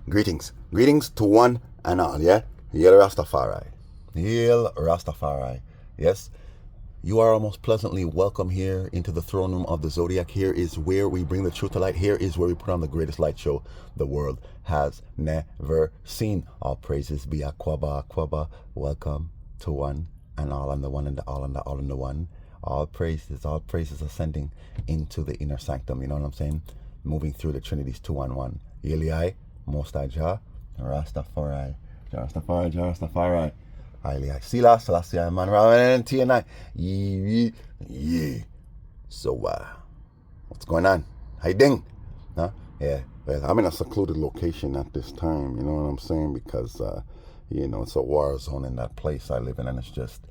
Greetings to one and all, yeah? Hail Rastafari. Hail Rastafari. Yes? You are almost pleasantly welcome here into the throne room of the Zodiac. Here is where we bring the truth to light. Here is where we put on the greatest light show the world has never seen. All praises be Aquaba. Welcome to one and all, and the one and the all and the all and the one. All praises ascending into the inner sanctum. You know what I'm saying? Moving through the Trinity's 2-1-1. Eli, Most High Jah, Rastafari. Rastafari. Eli, Sila, Selassie, man, Raman, TNI. Yeah. So, what's going on? How you doing? Huh? Yeah. Well, I'm in a secluded location at this time, you know what I'm saying? Because, it's a war zone in that place I live in, and it's just,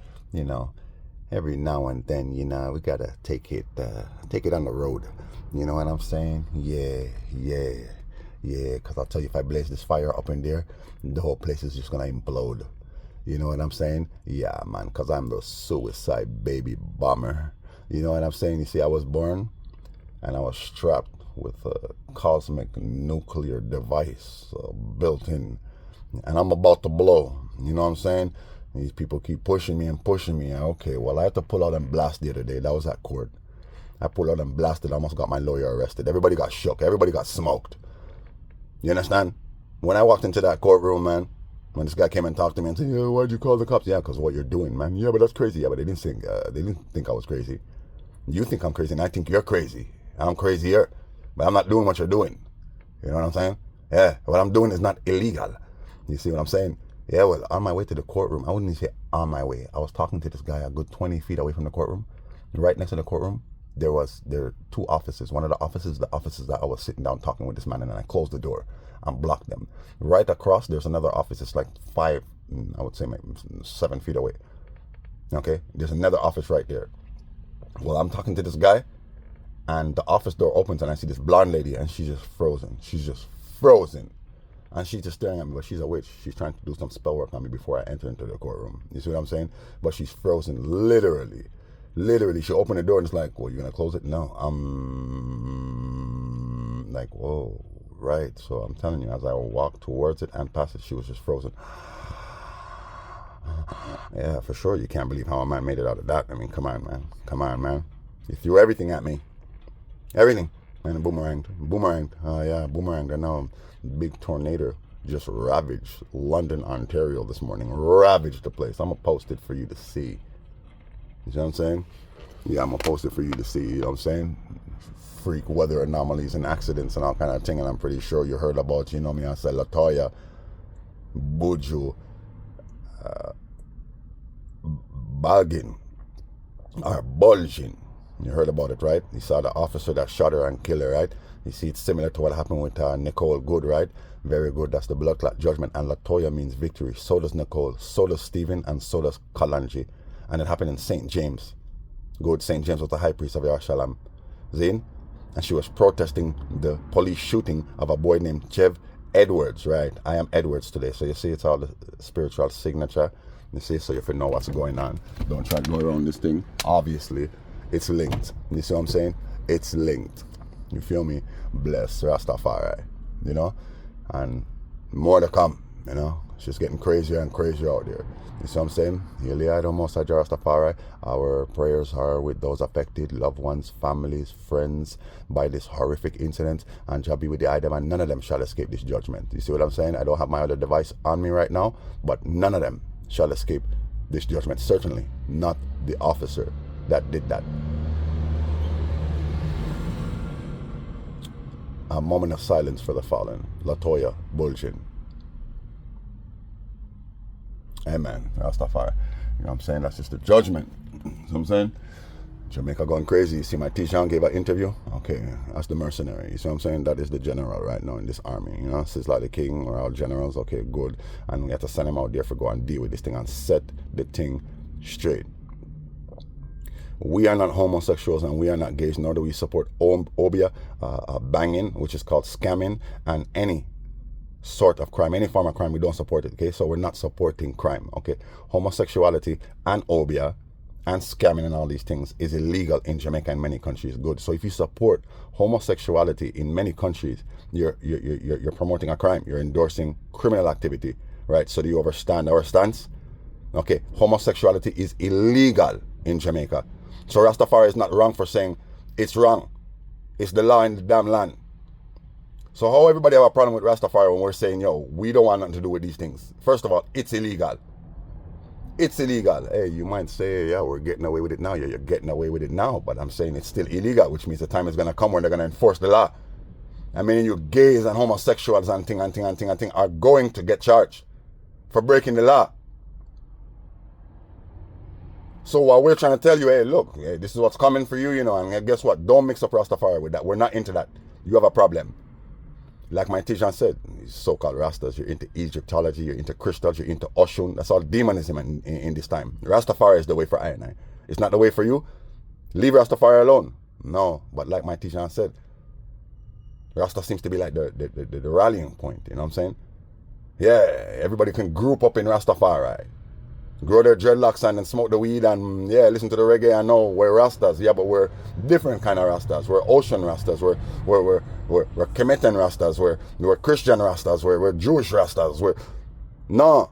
every now and then, we gotta take it on the road. You know what I'm saying? Yeah. Because I'll tell you, if I blaze this fire up in there, the whole place is just gonna implode. You know what I'm saying? Yeah, man, because I'm the suicide baby bomber. You know what I'm saying? You see, I was born and I was strapped with a cosmic nuclear device built in, and I'm about to blow. You know what I'm saying? These people keep pushing me. Okay, well, I had to pull out and blast the other day. That was at court. I pulled out and blasted. I almost got my lawyer arrested. Everybody got shook. Everybody got smoked. You understand? When I walked into that courtroom, man, when this guy came and talked to me and said, "Yeah, why'd you call the cops?" Yeah, because of what you're doing, man. Yeah, but that's crazy. Yeah, but they didn't think I was crazy. You think I'm crazy, and I think you're crazy. I'm crazier, but I'm not doing what you're doing. You know what I'm saying? Yeah, what I'm doing is not illegal. You see what I'm saying? Yeah, well, on my way to the courtroom, I wouldn't even say on my way. I was talking to this guy a good 20 feet away from the courtroom. Right next to the courtroom, there were two offices. One of the offices that I was sitting down talking with this man, and then I closed the door and blocked them. Right across, there's another office. It's like 7 feet away. Okay, there's another office right there. Well, I'm talking to this guy, and the office door opens, and I see this blonde lady, and she's just frozen. And she's just staring at me, but she's a witch. She's trying to do some spell work on me before I enter into the courtroom. You see what I'm saying? But she's frozen, literally. She opened the door and it's like, well, you gonna close it? No. Like, whoa, right. So I'm telling you, as I walked towards it and past it, she was just frozen. Yeah, for sure. You can't believe how a man made it out of that. I mean, come on, man. You threw everything at me. Everything. And boomeranged. Boomeranged. I know. Big tornado just ravaged London, Ontario this morning. Ravaged the place. I'm going to post it for you to see. You see what I'm saying? Yeah, I'm going to post it for you to see. You know what I'm saying? Freak weather anomalies and accidents and all kind of thing. And I'm pretty sure you heard about, I said Latoya, Buju, Bagging, or Bulging. You heard about it, right? You saw the officer that shot her and killed her, right? You see, it's similar to what happened with Nicole Good, right? Very good. That's the blood clot judgment. And Latoya means victory. So does Nicole. So does Stephen. And so does Kalanji. And it happened in St. James. Good. St. James was the high priest of Yerushalayim. Zin? And she was protesting the police shooting of a boy named Chev Edwards, right? I am Edwards today. So you see, it's all the spiritual signature. You see, so if you know what's going on, don't try to go around this thing. Obviously, it's linked. You see what I'm saying? It's linked. You feel me? Bless Rastafari, and more to come, It's just getting crazier and crazier out there. You see what I'm saying? Hail Most High Rastafari. Our prayers are with those affected, loved ones, families, friends, by this horrific incident, and shall be with the item, and none of them shall escape this judgment. You see what I'm saying? I don't have my other device on me right now, but none of them shall escape this judgment. Certainly not the officer that did that. A moment of silence for the fallen. Latoya Bulgin. Amen. Rastafari. You know what I'm saying? That's just the judgment. You know what I'm saying? Jamaica going crazy. You see my T-Jean gave an interview? Okay, that's the mercenary. You see what I'm saying? That is the general right now in this army. Sizzla the king, we're all generals. Okay, good. And we have to send him out there for go and deal with this thing and set the thing straight. We are not homosexuals and we are not gays, nor do we support obia, banging, which is called scamming, and any sort of crime, any form of crime. We don't support it, okay? So we're not supporting crime, okay? Homosexuality and obia and scamming and all these things is illegal in Jamaica and many countries. Good. So if you support homosexuality in many countries, you're promoting a crime. You're endorsing criminal activity, right? So do you understand our stance? Okay, homosexuality is illegal in Jamaica. So Rastafari is not wrong for saying it's wrong. It's the law in the damn land. So how everybody have a problem with Rastafari when we're saying, yo, we don't want nothing to do with these things? First of all, it's illegal. It's illegal. Hey, you might say, yeah, we're getting away with it now. Yeah, you're getting away with it now. But I'm saying it's still illegal, which means the time is going to come when they're going to enforce the law. I mean, you gays and homosexuals and thing are going to get charged for breaking the law. So while we're trying to tell you, hey, look, hey, this is what's coming for you, you know, and guess what? Don't mix up Rastafari with that. We're not into that. You have a problem. Like my teacher said, so-called Rastas, you're into Egyptology, you're into crystals, you're into Oshun. That's all demonism in this time. Rastafari is the way for I and I. It's not the way for you. Leave Rastafari alone. No, but like my teacher said, Rasta seems to be like the rallying point, you know what I'm saying? Yeah, everybody can group up in Rastafari. Grow their dreadlocks and smoke the weed and yeah, listen to the reggae. I know we're Rastas, yeah, but we're different kind of Rastas. We're ocean Rastas. We're Kemetan Rastas. We're Christian Rastas. We're Jewish Rastas. No,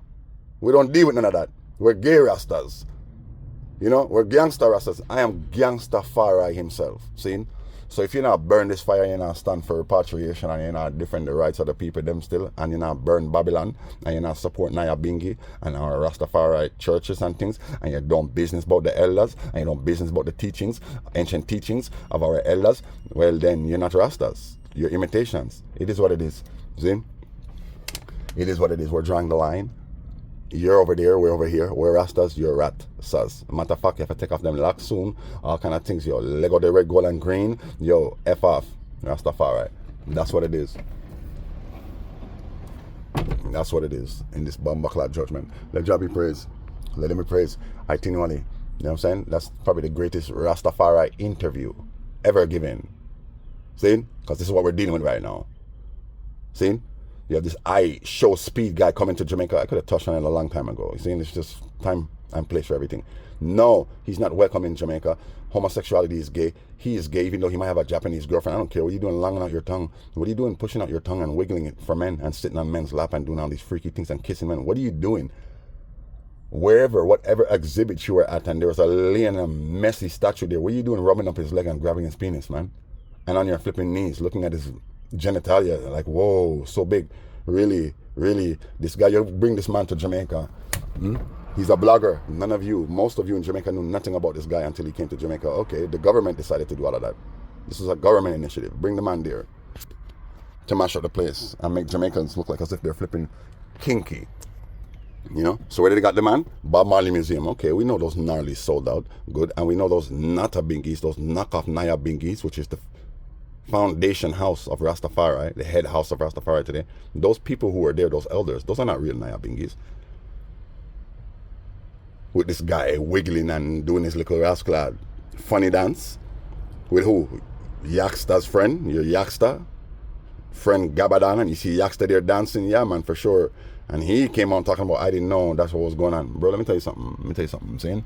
we don't deal with none of that. We're gay Rastas. You know, we're gangster Rastas. I am gangster Farai himself. See? So if you not burn this fire, you not stand for repatriation and you not defend the rights of the people them still, and you not burn Babylon, and you not support Naya Bingi and our Rastafari churches and things, and you don't business about the elders, and you don't business about the teachings, ancient teachings of our elders, well then you're not Rastas. You're imitations. It is what it is. See? It is what it is. We're drawing the line. You're over there, we're over here. We're Rastas, you're Rat-sas. Matter of fact, you have to take off them locks soon. All kind of things, yo. Lego the red, gold, and green. Yo, F off. Rastafari. That's what it is. That's what it is in this bumbaclad judgment. Let God be praised. Let him be praised. Itinerally. You know what I'm saying? That's probably the greatest Rastafari interview ever given. See? Because this is what we're dealing with right now. See? You have this show speed guy coming to Jamaica. I could have touched on it a long time ago. You see, it's just time and place for everything. No, he's not welcome in Jamaica. Homosexuality is gay. He is gay, even though he might have a Japanese girlfriend. I don't care. What are you doing longing out your tongue? What are you doing pushing out your tongue and wiggling it for men and sitting on men's lap and doing all these freaky things and kissing men? What are you doing? Wherever, whatever exhibit you were at, and there was a Lionel Messi statue there, what are you doing rubbing up his leg and grabbing his penis, man? And on your flipping knees, looking at his genitalia, like, whoa, so big. Really, this guy, you bring this man to Jamaica. He's a blogger. None of you, most of you in Jamaica knew nothing about this guy until he came to Jamaica. Okay, the government decided to do all of that. This was a government initiative. Bring the man there to mash up the place and make Jamaicans look like as if they're flipping kinky. You know? So where did they got the man? Bob Marley Museum. Okay, we know those gnarly sold out. Good. And we know those Nata Bingies, those knockoff Naya Bingies, which is the foundation house of Rastafari, the head house of Rastafari today. Those people who were there, those elders, those are not real Naya Bingies. With this guy wiggling and doing his little rascal funny dance. With who? Yaxta's friend, your Yaxta friend Gabadan, and you see Yaxta there dancing, yeah man, for sure. And he came on talking about, I didn't know that's what was going on. Bro, let me tell you something. I'm saying?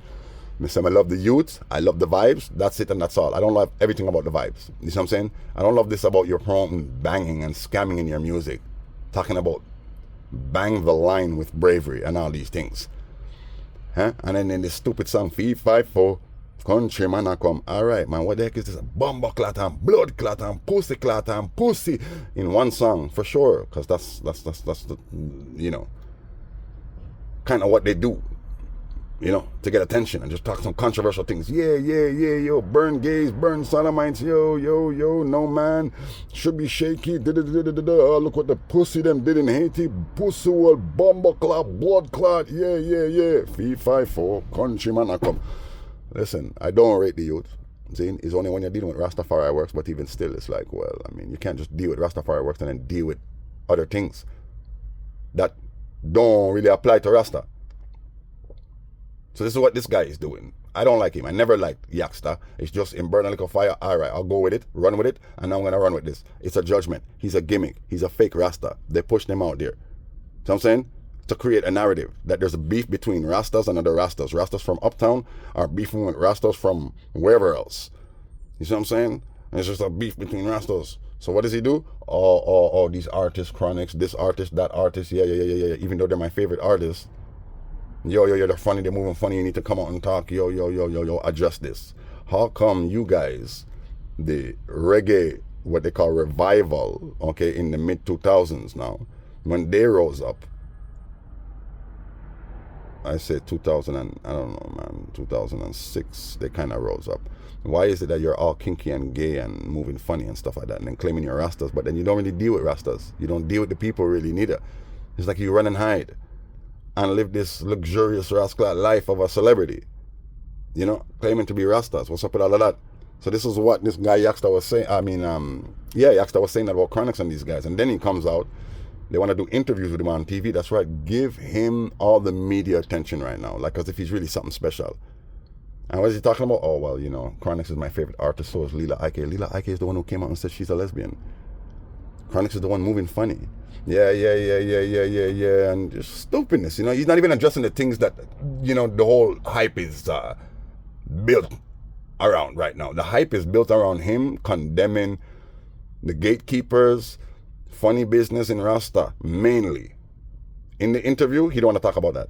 I love the youth, I love the vibes, that's it and that's all. I don't love everything about the vibes. You see what I'm saying? I don't love this about your promoting banging and scamming in your music. Talking about bang the line with bravery and all these things. Huh? And then in this stupid song, Fee 5-4, country man I come. Alright man, what the heck is this? Bomba clat and blood clat and pussy in one song, for sure. Because that's the, you know, kind of what they do. You know, to get attention and just talk some controversial things. Yeah, yo, burn gays, burn sodomites, yo, no man, should be shaky, oh, look what the pussy them did in Haiti, pussy will bomber clot, blood clot, yeah, Fee 5-4, countryman I come. Listen, I don't rate the youth. See, it's only when you're dealing with Rastafari works, but even still, it's like, well, I mean, you can't just deal with Rastafari works and then deal with other things that don't really apply to Rasta. So this is what this guy is doing. I don't like him. I never liked Yaxta. It's just him burn a little fire. All right, I'll go with it, run with it, and now I'm going to run with this. It's a judgment. He's a gimmick. He's a fake Rasta. They pushed him out there. So I'm saying? to create a narrative that there's a beef between Rastas and other Rastas. Rastas from uptown are beefing with Rastas from wherever else. You see what I'm saying? And it's just a beef between Rastas. So what does he do? Oh, these artists, Chronics, this artist, that artist, yeah. Even though they're my favorite artists. Yo, they're funny, they're moving funny, you need to come out and talk. Yo, address this. How come you guys, the reggae, what they call revival, okay, in the mid-2000s now, when they rose up, I say 2000 and, I don't know, man, 2006, they kind of rose up. Why is it that you're all kinky and gay and moving funny and stuff like that and then claiming you're Rastas, but then you don't really deal with Rastas? You don't deal with the people really neither. It's like you run and hide and live this luxurious rascal life of a celebrity, you know, claiming to be Rastas. What's up with all of that? So this is what this guy Yaxta was saying. Yaxta was saying that about Chronics and these guys. And then he comes out, they want to do interviews with him on TV. That's right, give him all the media attention right now, like as if he's really something special. And what is he talking about? Oh, well, you know, Chronics is my favorite artist, so is Lila Ike. Lila Ike is the one who came out and said she's a lesbian. Chronics is the one moving funny. Yeah, and just stupidness, you know. He's not even addressing the things that, you know, the whole hype is built around right now. The hype is built around him condemning the gatekeepers, funny business in Rasta, mainly. In the interview, he don't want to talk about that.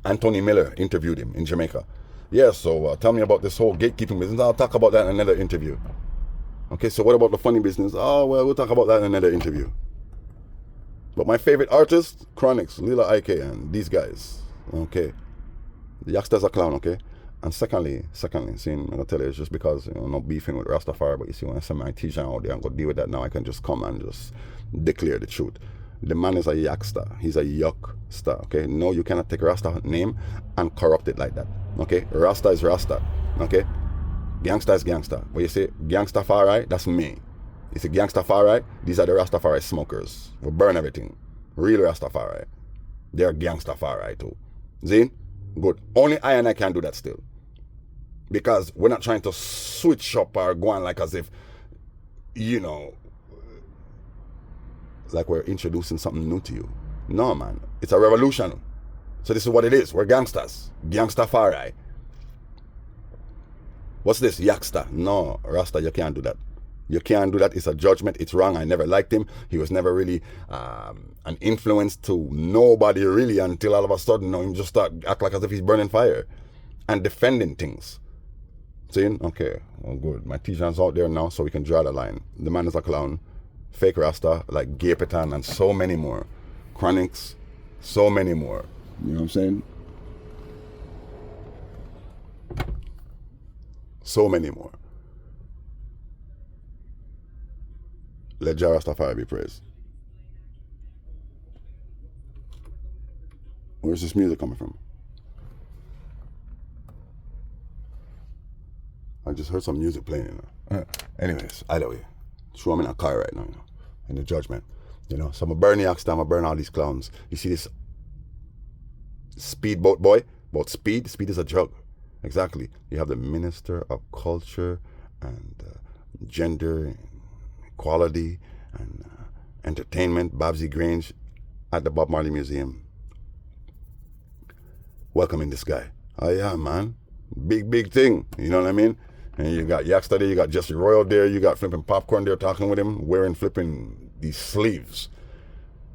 Anthony Miller interviewed him in Jamaica. Yeah, so tell me about this whole gatekeeping business. I'll talk about that in another interview. Okay, so what about the funny business? Oh, well, we'll talk about that in another interview. But my favorite artists, Chronics, Lila Ike, and these guys. Okay. The Yaxta's a clown, okay? And secondly, see, I'm gonna tell you, it's just because, you know, I'm not beefing with Rastafari, but you see, when I send my T-shirt out there and go deal with that now, I can just come and just declare the truth. The man is a Yaxta. He's a yuckster, okay? No, you cannot take Rasta name and corrupt it like that, okay? Rasta is Rasta, okay? Gangsta is gangsta. When you say Gangstafari, that's me. You say Gangstafari, these are the Rastafari smokers. We burn everything. Real Rastafari. They're Gangstafari too. See? Good. Only I and I can do that still. Because we're not trying to switch up or go on like as if, you know, like we're introducing something new to you. No, man. It's a revolution. So this is what it is. We're gangsters. Gangstafari. What's this? Yaxta. No, Rasta, you can't do that. You can't do that. It's a judgment. It's wrong. I never liked him. He was never really an influence to nobody really until all of a sudden, him just start act like as if he's burning fire and defending things. See? Okay. Well, good. My T-shirt's out there now so we can draw the line. The man is a clown. Fake Rasta, like Gapetan and so many more. Chronics, so many more. You know what I'm saying? So many more. Let Jah Rastafari be praised. Where's this music coming from? I just heard some music playing, you know. Anyways, either way. So I'm in a car right now, you know, in the judgment. You know, so I'm going to burn the Yaxta, I'm going to burn all these clowns. You see this speedboat boy? About speed? Speed is a drug. Exactly. You have the Minister of Culture and Gender Equality and Entertainment, Babsy Grange, at the Bob Marley Museum. Welcoming this guy. Oh yeah, man. Big thing. You know what I mean? And you got Yaxta there, you got Jesse Royal there, you got flipping Popcorn there talking with him, wearing flipping these sleeves.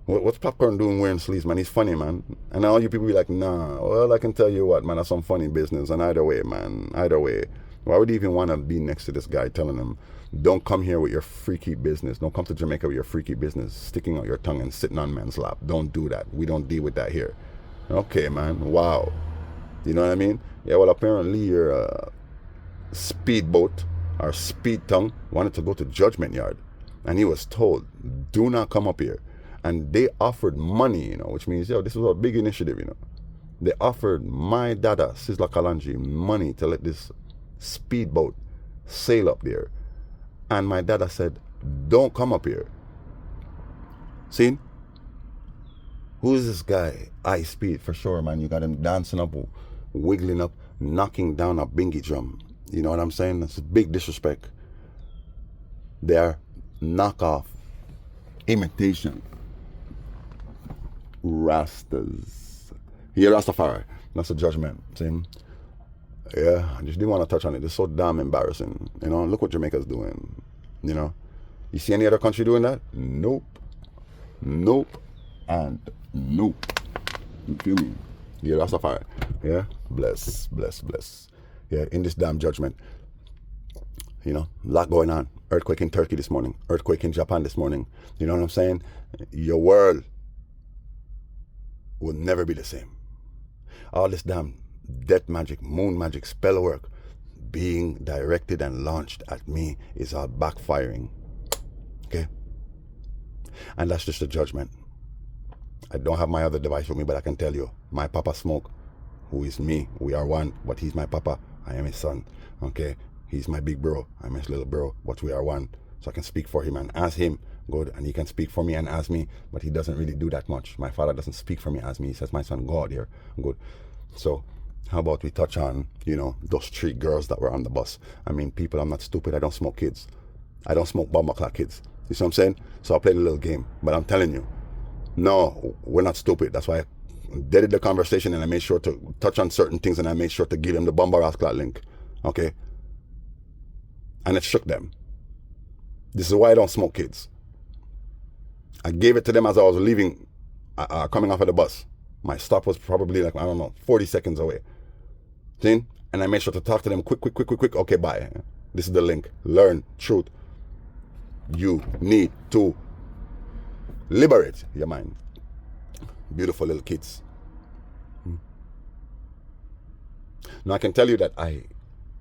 What's Popcorn doing wearing sleeves, man? He's funny, man. And all you people be like, nah. Well, I can tell you what, man, that's some funny business. And either way, man, either way, why would you even want to be next to this guy telling him, don't come here with your freaky business. Don't come to Jamaica with your freaky business, sticking out your tongue and sitting on man's lap. Don't do that. We don't deal with that here. Okay, man. Wow. You know what I mean? Yeah, well, apparently your speedboat or speed tongue wanted to go to Judgment Yard. And he was told, do not come up here. And they offered money, you know, which means, yo, this was a big initiative, you know. They offered my dada, Sizzla Kalanji, money to let this speedboat sail up there. And my dada said, don't come up here. See? Who is this guy? High speed, for sure, man. You got him dancing up, wiggling up, knocking down a bingy drum. You know what I'm saying? That's a big disrespect. They're knockoff, imitation. Rastas. Yeah, Rastafari. That's a judgment. See? Yeah, I just didn't want to touch on it. It's so damn embarrassing. You know, look what Jamaica's doing. You know, you see any other country doing that? Nope. Nope. And nope. You feel me? Yeah, Rastafari. Yeah, bless. Yeah, in this damn judgment. You know, a lot going on. Earthquake in Turkey this morning. Earthquake in Japan this morning. You know what I'm saying? Your world will never be the same. All this damn death magic, moon magic, spell work being directed and launched at me is all backfiring. Okay? And that's just a judgment. I don't have my other device with me, but I can tell you, my Papa Zmoke, who is me, we are one, but he's my Papa, I am his son. Okay? He's my big bro, I'm his little bro, but we are one. So I can speak for him and ask him, good, and he can speak for me and ask me, but he doesn't really do that much. My father doesn't speak for me, ask me. He says, my son, go out here, good. So how about we touch on, you know, those 3 girls that were on the bus. I mean, people, I'm not stupid, I don't smoke kids. I don't smoke bomber clock kids. You see what I'm saying? So I played a little game, but I'm telling you, no, we're not stupid. That's why I deaded the conversation and I made sure to touch on certain things and I made sure to give them the bomber clock link, okay? And it shook them. This is why I don't smoke kids. I gave it to them as I was leaving, coming off of the bus. My stop was probably like, I don't know, 40 seconds away. See? And I made sure to talk to them quick. Okay, bye. This is the link. Learn truth. You need to liberate your mind. Beautiful little kids. Now I can tell you that I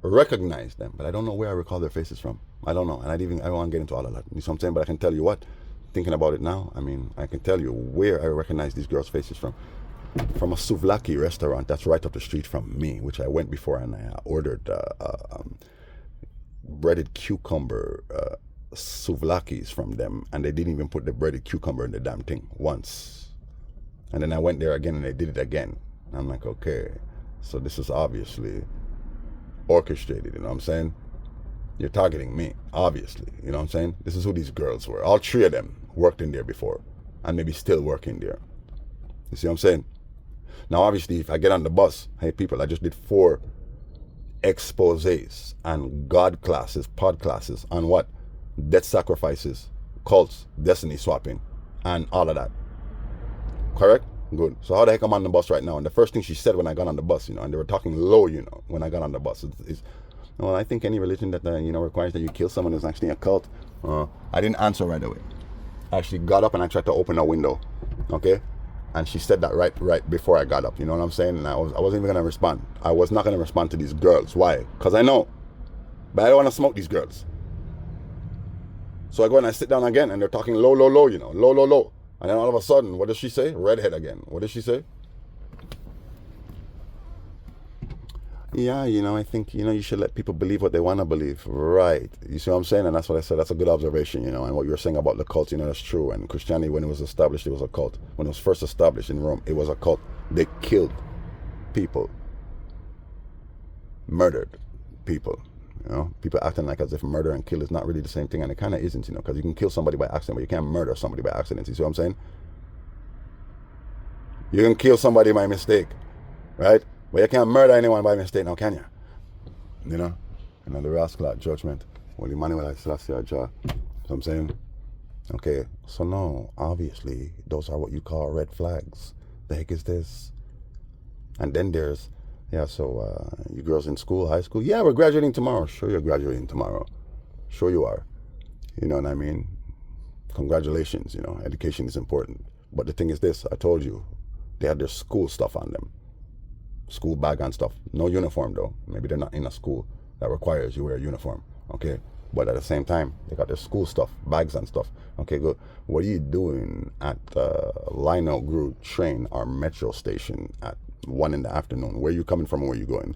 recognize them, but I don't know where I recall their faces from. I don't know, and I don't want to get into all of that. You know what I'm saying? But I can tell you what, thinking about it now, I mean, I can tell you where I recognize these girls' faces from. From a souvlaki restaurant that's right up the street from me, which I went before and I ordered breaded cucumber souvlakis from them, and they didn't even put the breaded cucumber in the damn thing once. And then I went there again and they did it again. And I'm like, okay, so this is obviously orchestrated, you know what I'm saying? You're targeting me, obviously, you know what I'm saying? This is who these girls were. All 3 of them worked in there before and maybe still working there. You see what I'm saying? Now, obviously, if I get on the bus, hey, people, I just did 4 exposés and God classes, pod classes on what? Death sacrifices, cults, destiny swapping, and all of that. Correct? Good. So how the heck I'm on the bus right now? And the first thing she said when I got on the bus, you know, and they were talking low, you know, when I got on the bus, is well, I think any religion that, you know, requires that you kill someone is actually a cult. I didn't answer right away. I actually got up and I tried to open a window, okay? And she said that right before I got up, you know what I'm saying? And I wasn't even going to respond. I was not going to respond to these girls. Why? Because I know. But I don't want to smoke these girls. So I go and I sit down again and they're talking low, you know, low. And then all of a sudden, what does she say? Redhead again. What does she say? Yeah, you know, I think, you know, you should let people believe what they want to believe. Right. You see what I'm saying? And that's what I said. That's a good observation, you know. And what you were saying about the cult, you know, that's true. And Christianity, when it was established, it was a cult. When it was first established in Rome, it was a cult. They killed people. Murdered people. You know, people acting like as if murder and kill is not really the same thing. And it kind of isn't, you know, because you can kill somebody by accident, but you can't murder somebody by accident. You see what I'm saying? You can kill somebody by mistake, right? But you can't murder anyone by mistake now, can you? You know? And then the rascal judgment. Well, Emmanuel, I still see a jaw. You know what I'm saying? Okay, so no, obviously, those are what you call red flags. The heck is this? And then there's, yeah, so you girls in school, high school? Yeah, we're graduating tomorrow. Sure, you're graduating tomorrow. Sure you are. You know what I mean? Congratulations, you know, education is important. But the thing is this, I told you, they had their school stuff on them. School bag and stuff. No uniform though. Maybe they're not in a school that requires you wear a uniform. Okay. But at the same time, they got their school stuff, bags and stuff. Okay, good. What are you doing at Lionel Group train or metro station at 1 in the afternoon? Where are you coming from and where are you going?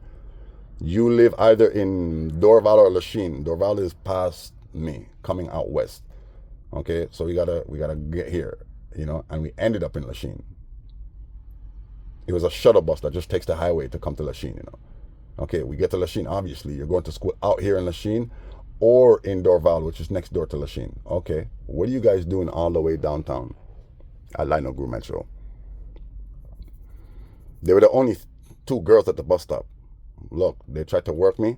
You live either in Dorval or Lachine. Dorval is past me, coming out west. Okay, so we gotta get here, you know, and we ended up in Lachine. It was a shuttle bus that just takes the highway to come to Lachine, you know. Okay, we get to Lachine, obviously. You're going to school out here in Lachine or in Dorval, which is next door to Lachine. Okay, what are you guys doing all the way downtown at Lionel Group Metro? They were the only two girls at the bus stop. Look, they tried to work me.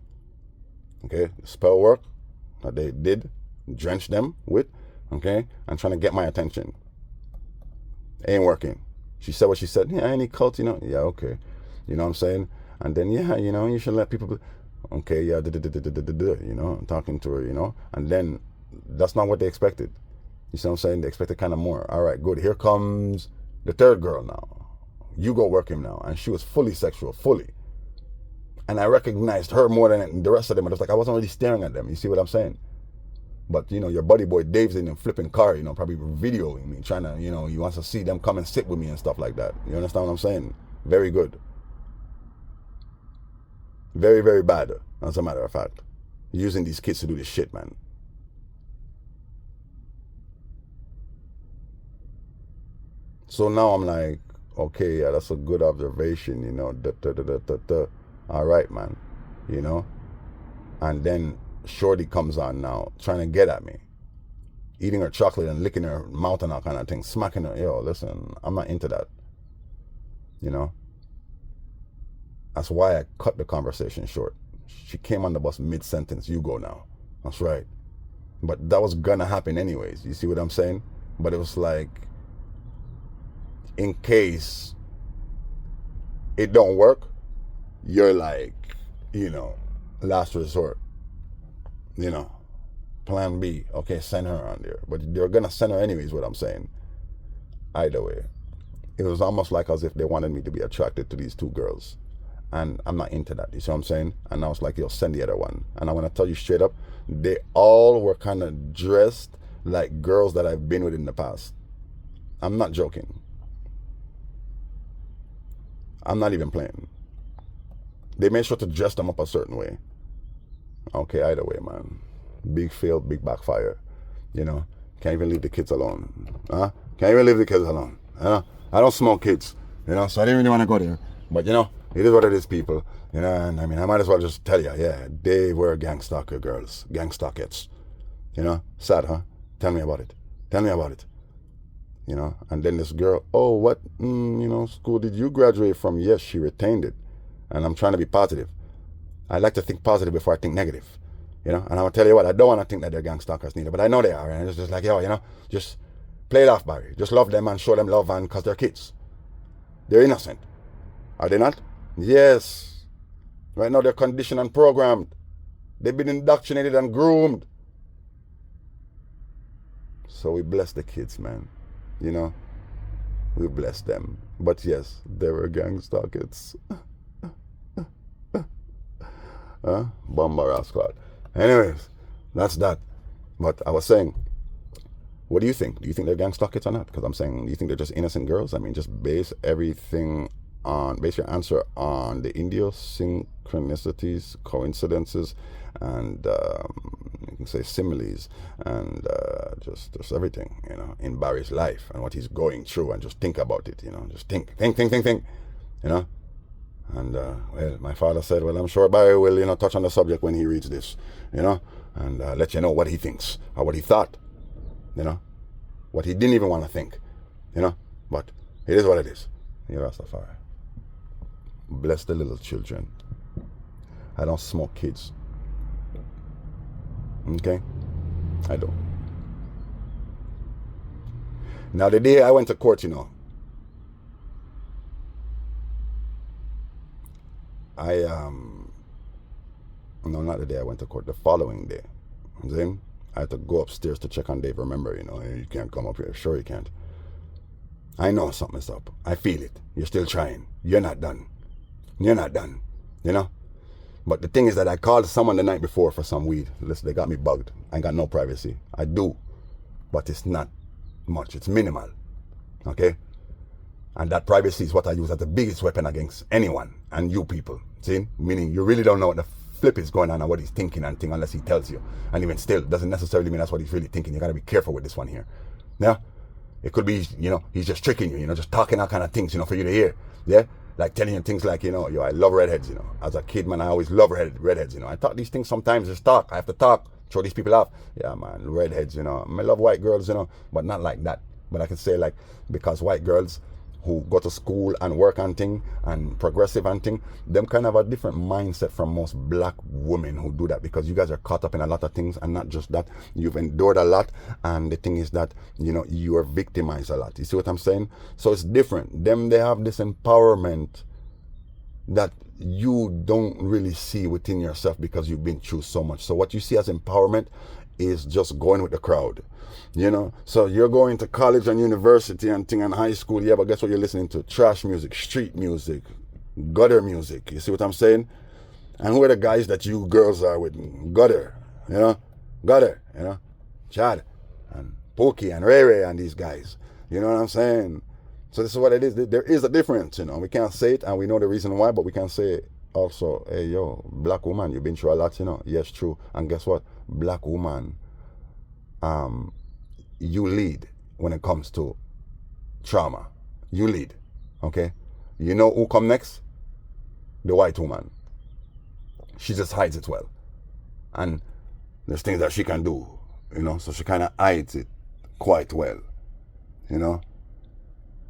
Okay, spell work that they did, drench them with, okay, and trying to get my attention. Ain't working. She said what she said. Yeah, any cult, you know? Yeah, okay. You know what I'm saying? And then, yeah, you know, you should let people... Okay, yeah, you know, I'm talking to her, you know? And then, that's not what they expected. You see what I'm saying? They expected kind of more. All right, good. Here comes the third girl now. You go work him now. And she was fully sexual, fully. And I recognized her more than the rest of them. And it was like, I wasn't really staring at them. You see what I'm saying? But, you know, your buddy boy Dave's in a flipping car, you know, probably videoing me, trying to, you know, he wants to see them come and sit with me and stuff like that. You understand what I'm saying? Very good. Very, very bad, as a matter of fact. Using these kids to do this shit, man. So now I'm like, okay, yeah, that's a good observation, you know. All right, man, you know. And then Shorty comes on now, trying to get at me, eating her chocolate and licking her mouth and all kind of thing, smacking her. Yo, listen, I'm not into that, you know. That's why I cut the conversation short. She came on the bus mid-sentence. You go now. That's right. But that was gonna happen anyways. You see what I'm saying? But it was like, in case it don't work, you're like, you know, last resort. You know, plan B. Okay, send her on there. But they're gonna send her anyways, what I'm saying. Either way. It was almost like as if they wanted me to be attracted to these two girls. And I'm not into that. You see what I'm saying? And I was like, yo, send the other one. And I'm gonna tell you straight up, they all were kind of dressed like girls that I've been with in the past. I'm not joking. I'm not even playing. They made sure to dress them up a certain way. Okay, either way, man. Big fail, big backfire. You know, can't even leave the kids alone. Huh? Can't even leave the kids alone. You know? I don't smoke kids, you know, so I didn't really want to go there. But, you know, it is what it is, people. You know, and I mean, I might as well just tell you, yeah, they were gangstalker girls, gangstalkettes. You know, sad, huh? Tell me about it. Tell me about it. You know, and then this girl, oh, what, you know, school did you graduate from? Yes, she retained it. And I'm trying to be positive. I like to think positive before I think negative. You know, and I'm going to tell you what, I don't want to think that they're gangstalkers neither, but I know they are. And it's just like, yo, you know, just play it off, Barry. Just love them and show them love, and because they're kids. They're innocent. Are they not? Yes. Right now they're conditioned and programmed. They've been indoctrinated and groomed. So we bless the kids, man. You know, we bless them. But yes, they were gangstalkers. Bomber squad. Anyways, that's that. But I was saying, what do you think? Do you think they're gangstalkers or not? Because I'm saying, do you think they're just innocent girls? I mean, just base your answer on the idiosyncrasies, coincidences, and you can say similes, and just everything, you know, in Barry's life and what he's going through, and just think about it, you know, just think, you know. And well, my father said, well, I'm sure Barry will, you know, touch on the subject when he reads this, you know, and let you know what he thinks or what he thought, you know, what he didn't even want to think, you know. But it is what it is. You're Rastafari. Bless the little children. I don't smoke kids. Okay? I don't. Now, the day I went to court, you know, no, not the day I went to court, the following day. Then I had to go upstairs to check on Dave. Remember, you know, you can't come up here. Sure you can't. I know something's up. I feel it. You're still trying. You're not done. You're not done. You know? But the thing is that I called someone the night before for some weed. Listen, they got me bugged. I ain't got no privacy. I do. But it's not much. It's minimal. Okay? And that privacy is what I use as the biggest weapon against anyone and you people. See? Meaning you really don't know what the flip is going on and what he's thinking and thing unless he tells you. And even still, doesn't necessarily mean that's what he's really thinking. You got to be careful with this one here. Yeah? It could be, you know, he's just tricking you, you know, just talking all kind of things, you know, for you to hear. Yeah? Like telling you things like, you know, yo, I love redheads, you know. As a kid, man, I always love redheads, you know. I thought these things sometimes just talk. I have to talk, throw these people off. Yeah, man, redheads, you know. I love white girls, you know, but not like that. But I can say, like, because white girls who go to school and work and thing and progressive and thing, them kind of have a different mindset from most black women who do that, because you guys are caught up in a lot of things, and not just that, you've endured a lot, and the thing is that, you know, you are victimized a lot. You see what I'm saying? So it's different. Them, they have this empowerment that you don't really see within yourself because you've been through so much. So what you see as empowerment is just going with the crowd, you know. So you're going to college and university and thing and high school, yeah, but guess what you're listening to? Trash music, street music, gutter music. You see what I'm saying? And who are the guys that you girls are with? Gutter, you know, gutter, you know, Chad and Pookie and Ray Ray and these guys. You know what I'm saying? So this is what it is. There is a difference, you know. We can't say it, and we know the reason why, but we can say it also. Hey, yo, black woman, you've been through a lot, you know. Yes, true. And guess what? Black woman, you lead when it comes to trauma. You lead, okay? You know who come next? The white woman. She just hides it well. And there's things that she can do, you know, so she kind of hides it quite well, you know.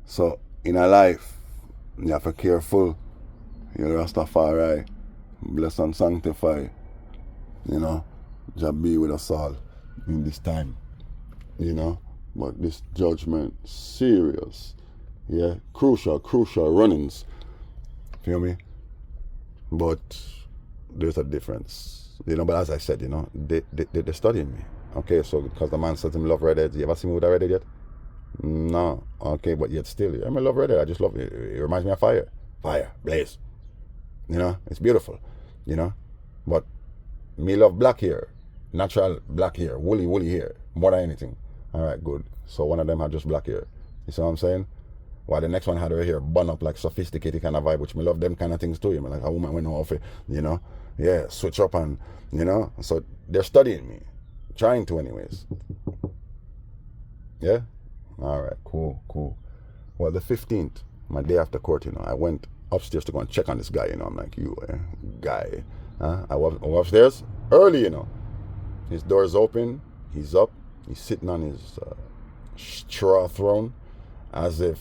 So in her life, you have to be careful. You're Rastafari, bless and sanctify, you know. Jah be with us all in this time, you know. But this judgment, serious, yeah, crucial runnings, feel me? But there's a difference, you know. But as I said, you know, they're studying me, okay. So because the man says him love redheads, you ever seen me with a redhead yet? No, okay, but yet still, I'm a love redhead. I just love it. It reminds me of fire, blaze. You know, it's beautiful, you know. But me love black hair, natural black hair, woolly hair, more than anything. All right, good. So one of them had just black hair. You see what I'm saying? While the next one had her hair bun up like sophisticated kind of vibe, which me love them kind of things too. You know, like a woman went off it, you know. Yeah, switch up and, you know. So they're studying me, trying to anyways. Yeah. All right, cool. Well, the 15th, my day after court, you know, I went upstairs to go and check on this guy, you know. I'm like, you, guy. I was upstairs early, you know. His door's open, he's up, he's sitting on his straw throne as if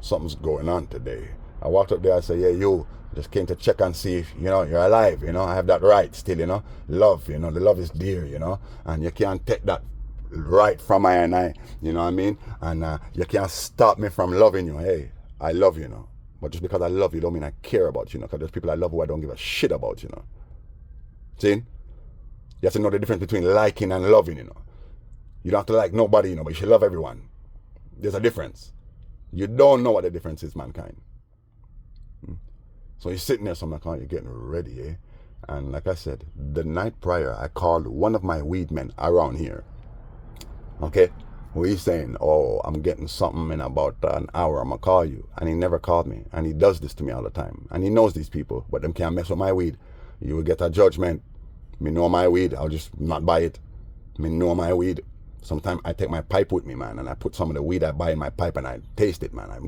something's going on today. I walked up there, I said, yeah, you, just came to check and see if, you know, you're alive, you know. I have that right still, you know. Love, you know, the love is dear, you know. And you can't take that right from I and I, you know what I mean? And you can't stop me from loving you. Hey, I love you, know. But just because I love you don't mean I care about you, know. Because there's people I love who I don't give a shit about, you know. See? You have to know the difference between liking and loving, you know. You don't have to like nobody, you know, but you should love everyone. There's a difference. You don't know what the difference is, mankind. So you're sitting there, so I'm like, oh, you're getting ready, eh? And like I said, the night prior, I called one of my weed men around here. Okay, well, he's saying, oh, I'm getting something in about an hour, I'm gonna call you. And he never called me. And he does this to me all the time. And he knows these people, but them can't mess with my weed. You will get a judgment. Me know my weed, I'll just not buy it. Me know my weed. Sometimes I take my pipe with me, man, and I put some of the weed I buy in my pipe and I taste it, man. I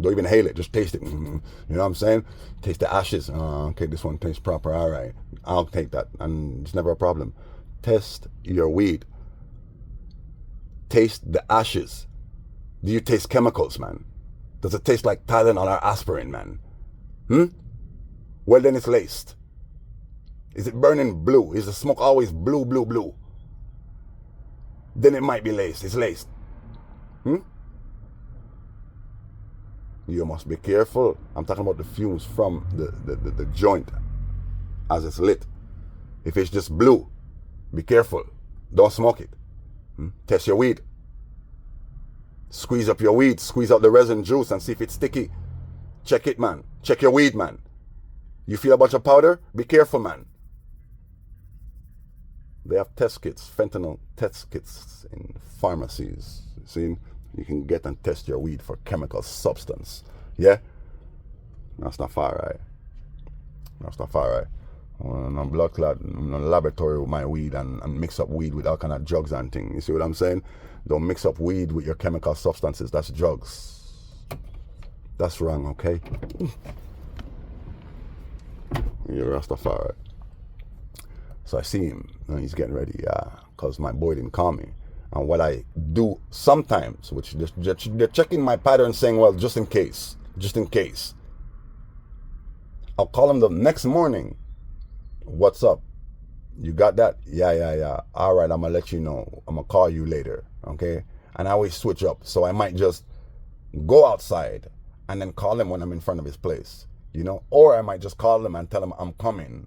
don't even inhale it, just taste it. You know what I'm saying? Taste the ashes. Okay, this one tastes proper, all right. I'll take that, and it's never a problem. Test your weed. Taste the ashes. Do you taste chemicals, man? Does it taste like Tylenol or aspirin, man? Well, then it's laced. Is it burning blue? Is the smoke always blue? Then it might be laced. It's laced. You must be careful. I'm talking about the fumes from the joint as it's lit. If it's just blue, be careful. Don't smoke it. Test your weed. Squeeze up your weed. Squeeze out the resin juice and see if it's sticky. Check it, man. Check your weed, man. You feel a bunch of powder? Be careful, man. They have test kits, fentanyl test kits in pharmacies. See, you can get and test your weed for chemical substance. Yeah? That's not far, right? I'm blood clot in a laboratory with my weed and mix up weed with all kind of drugs and things. You see what I'm saying? Don't mix up weed with your chemical substances. That's drugs. That's wrong, okay? You're Rastafari. So I see him and he's getting ready, because my boy didn't call me. And what I do sometimes, which they're checking my pattern, saying, well, just in case, I'll call them the next morning. What's up? You got that? Yeah. All right, I'm going to let you know. I'm going to call you later, okay? And I always switch up. So I might just go outside and then call him when I'm in front of his place, you know? Or I might just call him and tell him I'm coming.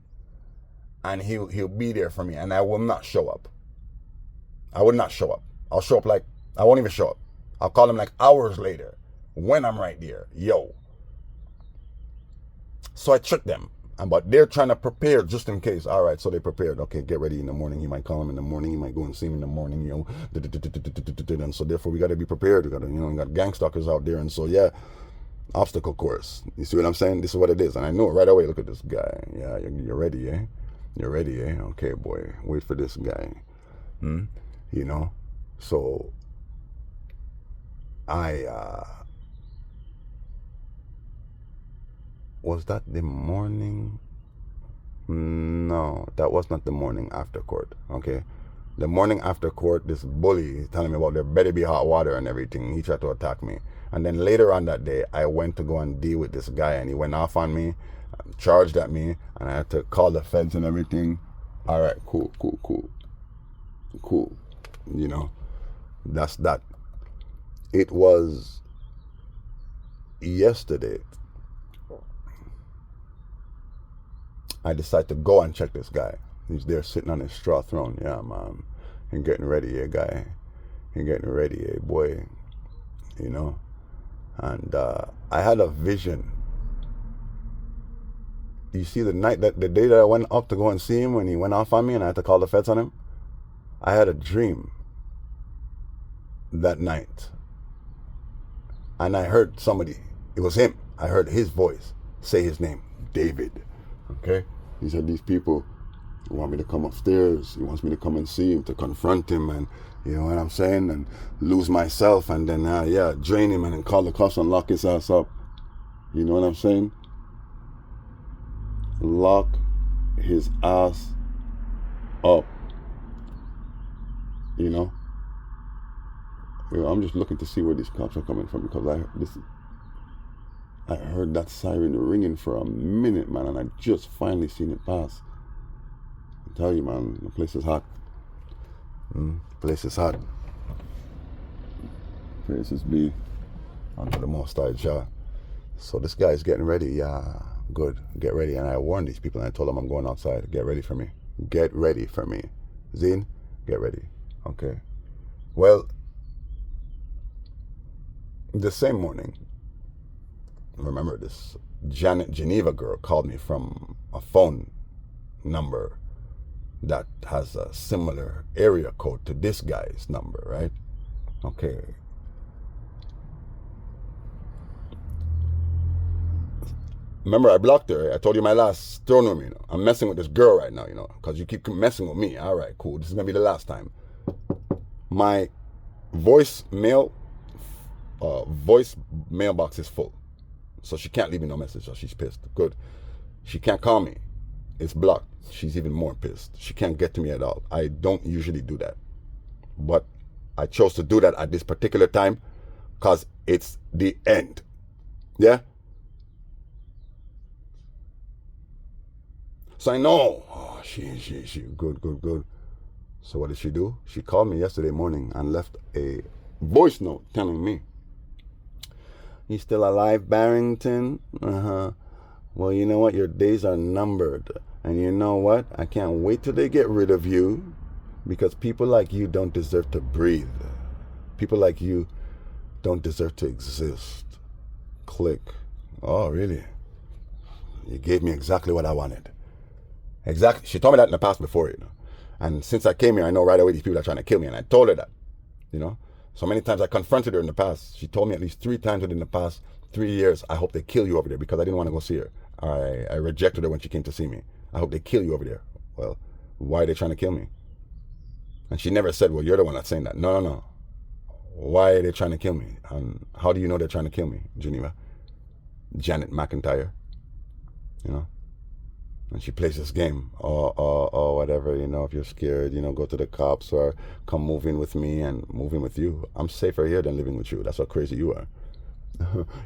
And he'll be there for me. And I will not show up. I would not show up. I'll show up like, I won't even show up. I'll call him like hours later when I'm right there. Yo. So I trick them. But they're trying to prepare just in case. All right, so they prepared. Okay, get ready in the morning. You might call him in the morning. You might go and see him in the morning, you know. And so therefore, we got to be prepared. We got to, you know, we got gang stalkers out there. And so, yeah, obstacle course. You see what I'm saying? This is what it is. And I know it right away. Look at this guy. Yeah, you're ready, eh? You're ready, eh? Okay, boy. Wait for this guy. You know? So, was that the morning? No, that was not the morning after court, okay? The morning after court, this bully is telling me about there better be hot water and everything. He tried to attack me. And then later on that day, I went to go and deal with this guy, and he went off on me, charged at me, and I had to call the feds and everything. All right, cool. You know, that's that. It was yesterday. I decided to go and check this guy. He's there sitting on his straw throne. Yeah, man. He getting ready, guy. He getting ready, boy. You know? And I had a vision. You see the day that I went up to go and see him when he went off on me and I had to call the feds on him? I had a dream that night. And I heard somebody, it was him. I heard his voice say his name, David. Okay? He said, these people want me to come upstairs. He wants me to come and see him, to confront him, and you know what I'm saying, and lose myself, and then, drain him and then call the cops and lock his ass up. You know what I'm saying? Lock his ass up. You know? I'm just looking to see where these cops are coming from, because I heard that siren ringing for a minute, man, and I just finally seen it pass. I tell you, man, the place is hot. Place is hot. Praises be unto the Most High Jah. So this guy is getting ready. Yeah, good. Get ready. And I warned these people, and I told them I'm going outside. Get ready for me. Get ready for me. Zine, get ready. Okay. Well, the same morning, remember this Janet Geneva girl called me from a phone number that has a similar area code to this guy's number, right? Okay. Remember, I blocked her. I told you my last throne room, you know. I'm messing with this girl right now, you know, because you keep messing with me. All right, cool. This is going to be the last time. My voice mailbox is full. So she can't leave me no message, so she's pissed. Good. She can't call me. It's blocked. She's even more pissed. She can't get to me at all. I don't usually do that. But I chose to do that at this particular time because it's the end. Yeah? So I know. Oh, she. Good. So what did she do? She called me yesterday morning and left a voice note telling me, "You still alive, Barrington? Well, you know what? Your days are numbered. And you know what? I can't wait till they get rid of you, because people like you don't deserve to breathe. People like you don't deserve to exist." Click. Oh, really? You gave me exactly what I wanted. Exactly. She told me that in the past before, you know. And since I came here, I know right away these people are trying to kill me. And I told her that, you know. So many times I confronted her in the past. She told me at least 3 times within the past 3 years, "I hope they kill you over there," because I didn't want to go see her. I rejected her when she came to see me. "I hope they kill you over there." Well, why are they trying to kill me? And she never said, "Well, you're the one that's saying that." No. Why are they trying to kill me? And how do you know they're trying to kill me, Geneva? Janet McIntyre. You know? And she plays this game, whatever, you know, if you're scared, you know, go to the cops or come move in with me and move in with you. I'm safer here than living with you. That's how crazy you are.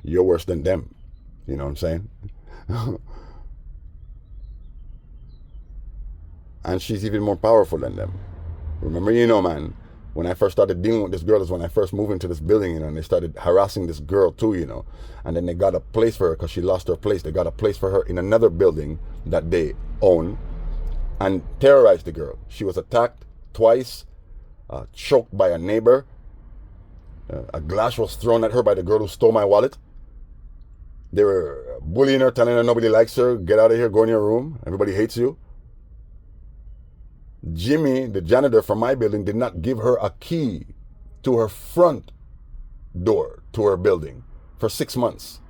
You're worse than them. You know what I'm saying? And she's even more powerful than them. Remember, you know, man, when I first started dealing with this girl is when I first moved into this building, you know, and they started harassing this girl too, you know. And then they got a place for her because she lost her place. They got a place for her in another building that they own and terrorized the girl. She was attacked twice, choked by a neighbor. A glass was thrown at her by the girl who stole my wallet. They were bullying her, telling her nobody likes her. Get out of here, go in your room. Everybody hates you. Jimmy, the janitor from my building, did not give her a key to her front door to her building for 6 months.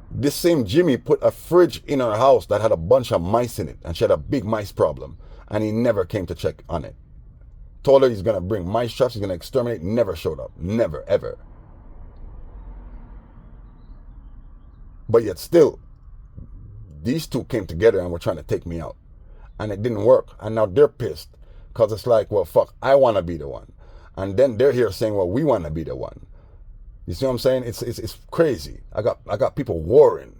This same Jimmy put a fridge in her house that had a bunch of mice in it, and she had a big mice problem, and he never came to check on it. Told her he's going to bring mice traps, he's going to exterminate, never showed up. Never, ever. But yet still, these two came together and were trying to take me out. And it didn't work. And now they're pissed. Because it's like, well, fuck, I want to be the one. And then they're here saying, well, we want to be the one. You see what I'm saying? It's crazy. I got people warring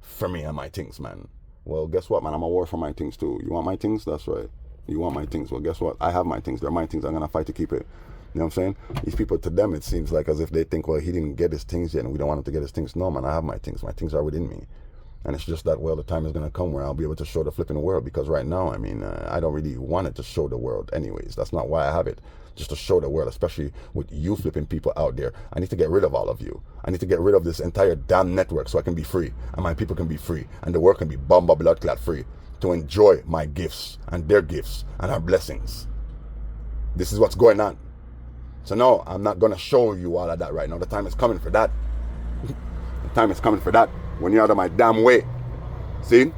for me and my things, man. Well, guess what, man? I'm a war for my things too. You want my things? That's right. You want my things? Well, guess what? I have my things. They're my things. I'm going to fight to keep it. You know what I'm saying? These people, to them, it seems like as if they think, well, he didn't get his things yet and we don't want him to get his things. No, man, I have my things. My things are within me. And it's just that, well, the time is going to come where I'll be able to show the flipping world. Because right now, I mean, I don't really want it to show the world anyways. That's not why I have it. Just to show the world, especially with you flipping people out there. I need to get rid of all of you. I need to get rid of this entire damn network so I can be free. And my people can be free. And the world can be bomba blood clot free. To enjoy my gifts and their gifts and our blessings. This is what's going on. So no, I'm not going to show you all of that right now. The time is coming for that. The time is coming for that. When you're out of my damn way. See?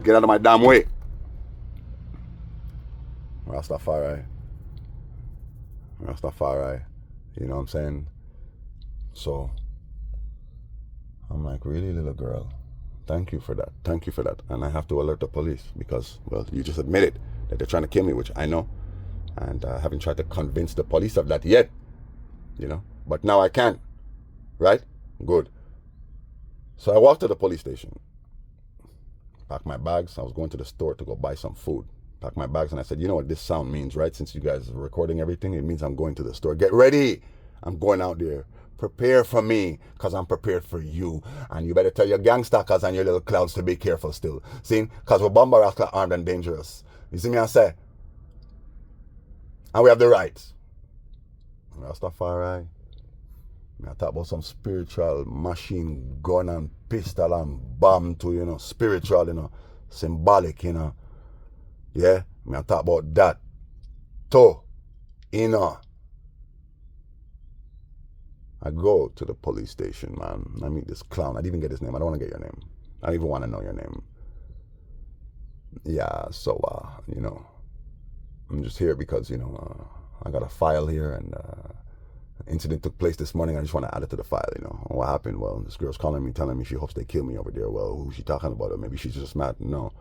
Get out of my damn way. Rastafari. Rastafari. You know what I'm saying? So, I'm like, really, little girl? Thank you for that. Thank you for that. And I have to alert the police because, well, you just admitted that they're trying to kill me, which I know. And I haven't tried to convince the police of that yet. You know? But now I can. Right? Good. So I walked to the police station, packed my bags. I was going to the store to go buy some food. Packed my bags and I said, you know what this sound means, right? Since you guys are recording everything, it means I'm going to the store. Get ready. I'm going out there. Prepare for me because I'm prepared for you. And you better tell your gangsters and your little clouds to be careful still. See? Because we're bomber rascal armed and dangerous. You see me I say? And we have the rights. Rastafari. I talk about some spiritual machine gun and pistol and bomb too, you know, spiritual, you know, symbolic, you know. Yeah, I talk about that. So, you know, I go to the police station, man. I meet this clown. I didn't even get his name. I don't want to get your name. I don't even want to know your name. Yeah, so, you know, I'm just here because, you know, I got a file here and, incident took place this morning. I just want to add it to the file, you know. What happened? Well, this girl's calling me, telling me she hopes they kill me over there. Well, who's she talking about? Or maybe she's just mad. No.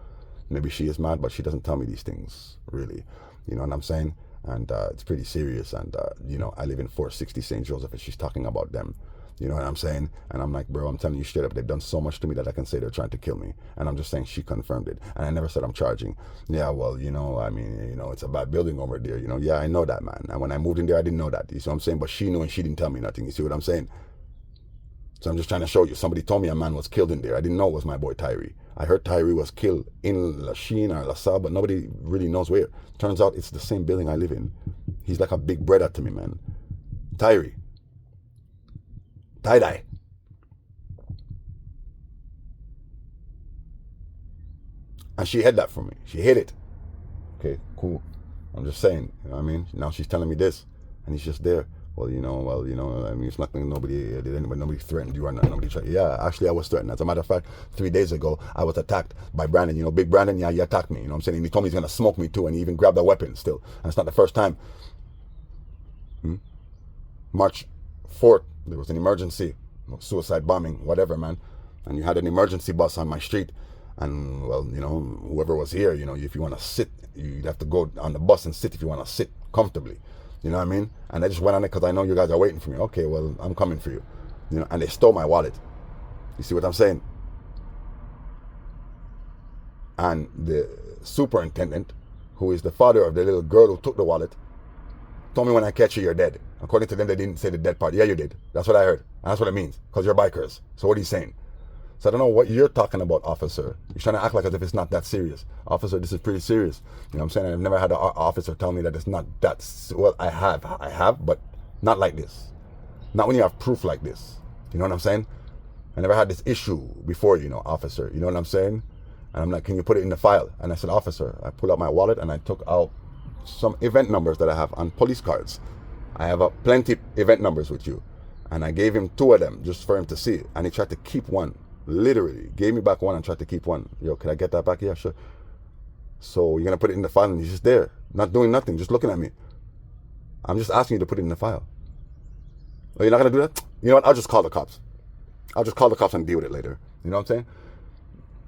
Maybe she is mad, but she doesn't tell me these things, really. You know what I'm saying? And it's pretty serious. And, you know, I live in 460 St. Joseph, and she's talking about them. You know what I'm saying? And I'm like, bro, I'm telling you straight up, they've done so much to me that I can say they're trying to kill me. And I'm just saying she confirmed it. And I never said I'm charging. Yeah, well, you know, I mean, you know, it's a bad building over there. You know, yeah, I know that, man. And when I moved in there, I didn't know that. You see what I'm saying? But she knew and she didn't tell me nothing. You see what I'm saying? So I'm just trying to show you. Somebody told me a man was killed in there. I didn't know it was my boy Tyree. I heard Tyree was killed in Lachine or LaSalle, but nobody really knows where. Turns out it's the same building I live in. He's like a big brother to me, man. Tyree. Tie-dye. And she hid that from me. She hid it. Okay, cool. I'm just saying, you know what I mean? Now she's telling me this, and he's just there. Well, you know, I mean, it's nothing, nobody threatened you or not, nobody tried. Yeah, actually, I was threatened. As a matter of fact, 3 days ago, I was attacked by Brandon. You know, Big Brandon, yeah, he attacked me, you know what I'm saying? And he told me he's going to smoke me too, and he even grabbed a weapon still. And it's not the first time. March 4th, there was an emergency, suicide bombing, whatever, man. And you had an emergency bus on my street. And, well, you know, whoever was here, you know, if you want to sit, you'd have to go on the bus and sit if you want to sit comfortably. You know what I mean? And I just went on it because I know you guys are waiting for me. Okay, well, I'm coming for you. You know, and they stole my wallet. You see what I'm saying? And the superintendent, who is the father of the little girl who took the wallet, told me when I catch you, you're dead. According to them, they didn't say the dead part. Yeah, you did. That's what I heard. And that's what it means, because you're bikers. So what are you saying? So I don't know what you're talking about, officer. You're trying to act like as if it's not that serious. Officer, this is pretty serious. You know what I'm saying? I've never had an officer tell me that it's not that... Well, I have, but not like this. Not when you have proof like this. You know what I'm saying? I never had this issue before, you know, officer. You know what I'm saying? And I'm like, can you put it in the file? And I said, officer, I pulled out my wallet and I took out some event numbers that I have on police cards. I have plenty event numbers with you. And I gave him 2 of them just for him to see. And he tried to keep one. Literally. Gave me back one and tried to keep one. Yo, can I get that back? Yeah, sure. So you're going to put it in the file and he's just there. Not doing nothing. Just looking at me. I'm just asking you to put it in the file. Oh, you're not going to do that? You know what? I'll just call the cops. I'll just call the cops and deal with it later. You know what I'm saying?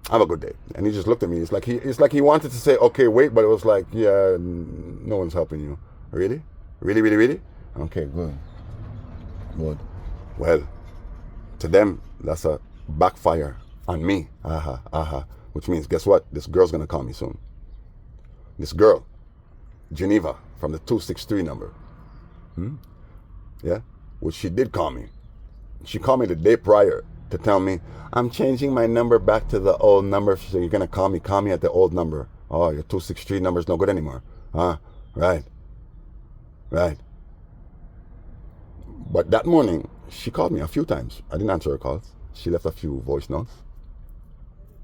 Have a good day. And he just looked at me. It's like he wanted to say, okay, wait, but it was like, yeah, no one's helping you. Really? Really, really, really? Okay, good. Good. Well, to them, that's a backfire on me. Which means, guess what? This girl's going to call me soon. This girl, Geneva, from the 263 number. Yeah? Which she did call me. She called me the day prior to tell me, I'm changing my number back to the old number, so you're going to call me at the old number. Oh, your 263 number's no good anymore. Right. Right. But that morning, she called me a few times. I didn't answer her calls. She left a few voice notes.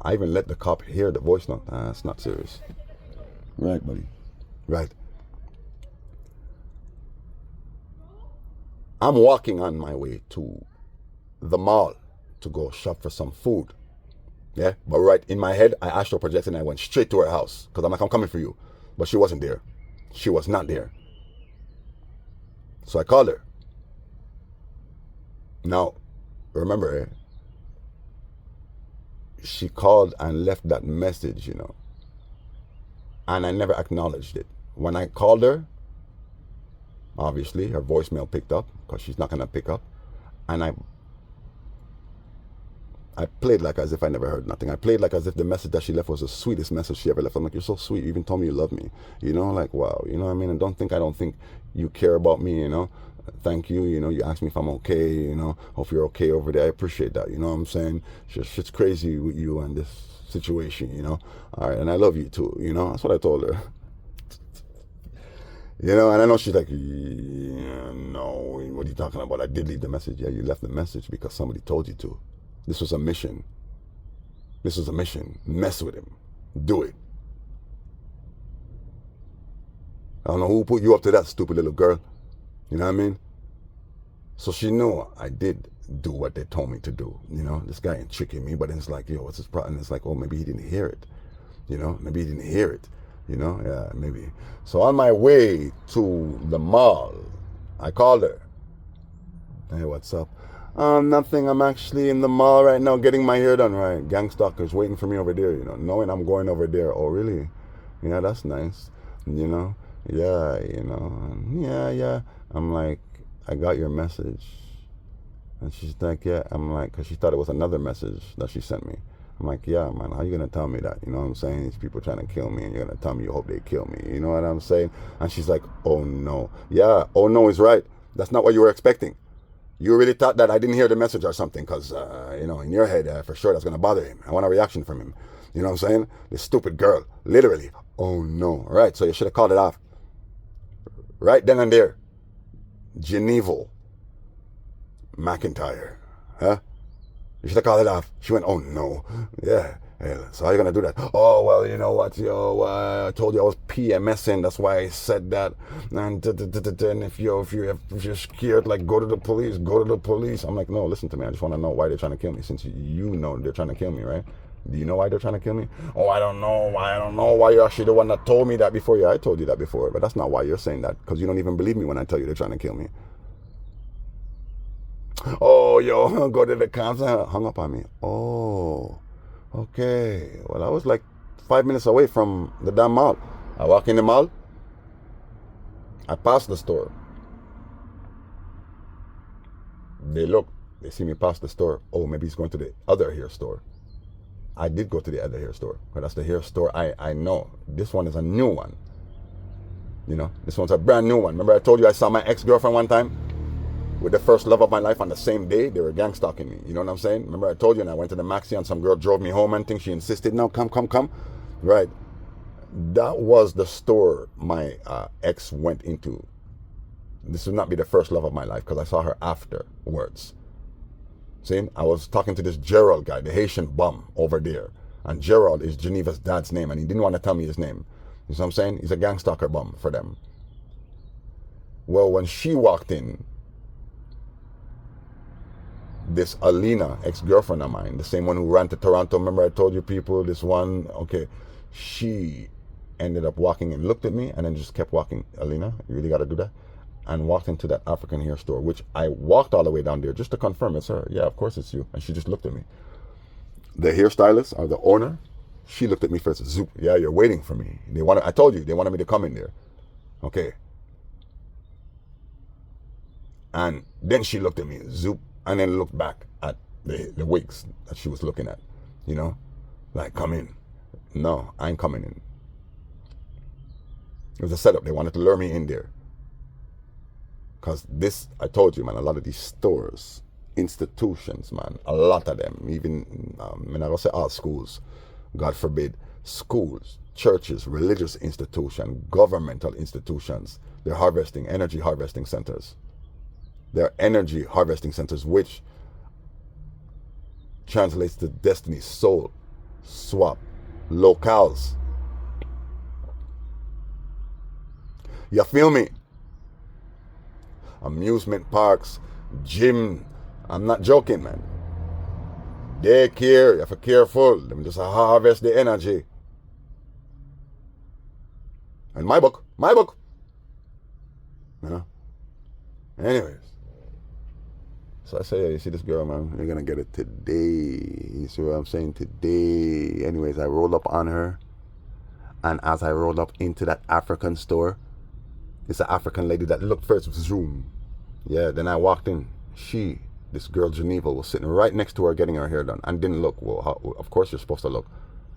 I even let the cop hear the voice note. That's not serious. Right, buddy. Right. I'm walking on my way to the mall to go shop for some food. Yeah, but right in my head, I astral projected and I went straight to her house because I'm like, I'm coming for you. But she wasn't there. She was not there. So I called her. Now, remember, she called and left that message, you know, and I never acknowledged it. When I called her, obviously her voicemail picked up because she's not going to pick up, and I played like as if I never heard nothing. I played like as if the message that she left was the sweetest message she ever left. I'm like, you're so sweet. You even told me you love me. You know, like, wow. You know what I mean? And I don't think you care about me, you know. Thank you. You know, you asked me if I'm okay, you know. Hope you're okay over there. I appreciate that. You know what I'm saying? Shit's crazy with you and this situation, you know. All right. And I love you too, you know. That's what I told her. You know, and I know she's like, yeah, no, what are you talking about? I did leave the message. Yeah, you left the message because somebody told you to. This was a mission. This was a mission. Mess with him. Do it. I don't know who put you up to that, stupid little girl. You know what I mean? So she knew I did do what they told me to do. You know, this guy ain't tricking me, but it's like, yo, what's his problem? It's like, oh, maybe he didn't hear it. You know, maybe he didn't hear it. You know, yeah, maybe. So on my way to the mall, I called her. Hey, what's up? Nothing. I'm actually in the mall right now getting my hair done. Right, gang stalkers waiting for me over there. You know, knowing I'm going over there. Oh, really? Yeah, that's nice. You know, yeah, you know, yeah. I'm like, I got your message, and she's like, yeah. I'm like, cause she thought it was another message that she sent me. I'm like, yeah, man, how you gonna tell me that? You know what I'm saying? These people trying to kill me, and you're gonna tell me you hope they kill me. You know what I'm saying? And she's like, oh no, yeah, oh no is right. That's not what you were expecting. You really thought that I didn't hear the message or something, because, you know, in your head, for sure, that's going to bother him. I want a reaction from him. You know what I'm saying? This stupid girl. Literally. Oh, no. All right, so you should have called it off. Right then and there. Geneva McIntyre. Huh? You should have called it off. She went, oh, no. Yeah. So how are you going to do that? Oh, well, you know what, yo, I told you I was PMSing. That's why I said that. And if you're scared, like, go to the police. Go to the police. I'm like, no, listen to me. I just want to know why they're trying to kill me, since you know they're trying to kill me, right? Do you know why they're trying to kill me? Oh, I don't know. I don't know why you're actually the one that told me that before. Yeah, I told you that before, but that's not why you're saying that, because you don't even believe me when I tell you they're trying to kill me. Oh, yo, go to the cops. Hung up on me. Oh, Okay, well, I was like 5 minutes away from the damn mall. I walk in the mall. I pass the store. They look. They see me pass the store. Oh, maybe he's going to the other hair store. I did go to the other hair store. But that's the hair store I know. This one is a new one. You know, this one's a brand new one. Remember I told you I saw my ex-girlfriend one time? With the first love of my life on the same day? They were gang stalking me. You know what I'm saying? Remember I told you and I went to the Maxi and some girl drove me home and things. She insisted, no, come. Right. That was the store my ex went into. This would not be the first love of my life because I saw her afterwards. See, I was talking to this Gerald guy, the Haitian bum over there. And Gerald is Geneva's dad's name and he didn't want to tell me his name. You know what I'm saying? He's a gang stalker bum for them. Well, when she walked in, this Alina, ex-girlfriend of mine, the same one who ran to Toronto, remember I told you people, this one, okay, she ended up walking and looked at me and then just kept walking. Alina, you really got to do that? And walked into that African hair store, which I walked all the way down there just to confirm it's her. Yeah, of course it's you. And she just looked at me. The hairstylist, or the owner, she looked at me first. Zoop, yeah, you're waiting for me. I told you, they wanted me to come in there. Okay. And then she looked at me, zoop, and then looked back at the wigs that she was looking at. You know? Like, come in. No, I ain't coming in. It was a setup. They wanted to lure me in there. Because this, I told you, man, a lot of these stores, institutions, man, a lot of them, even, I don't say all schools, God forbid, schools, churches, religious institutions, governmental institutions, they're harvesting, energy harvesting centers. They're energy harvesting centers, which translates to destiny, soul, swap, locales. You feel me? Amusement parks, gym. I'm not joking, man. Daycare, you have to be careful. Them just harvest the energy. And my book. You know? Anyways. So I say, yeah, you see this girl, man, you're gonna get it today. You see what I'm saying? Today. Anyways, I rolled up on her. And as I rolled up into that African store, it's an African lady that looked first, zoom. Yeah, then I walked in. This girl Geneva, was sitting right next to her getting her hair done and didn't look. Well, of course you're supposed to look.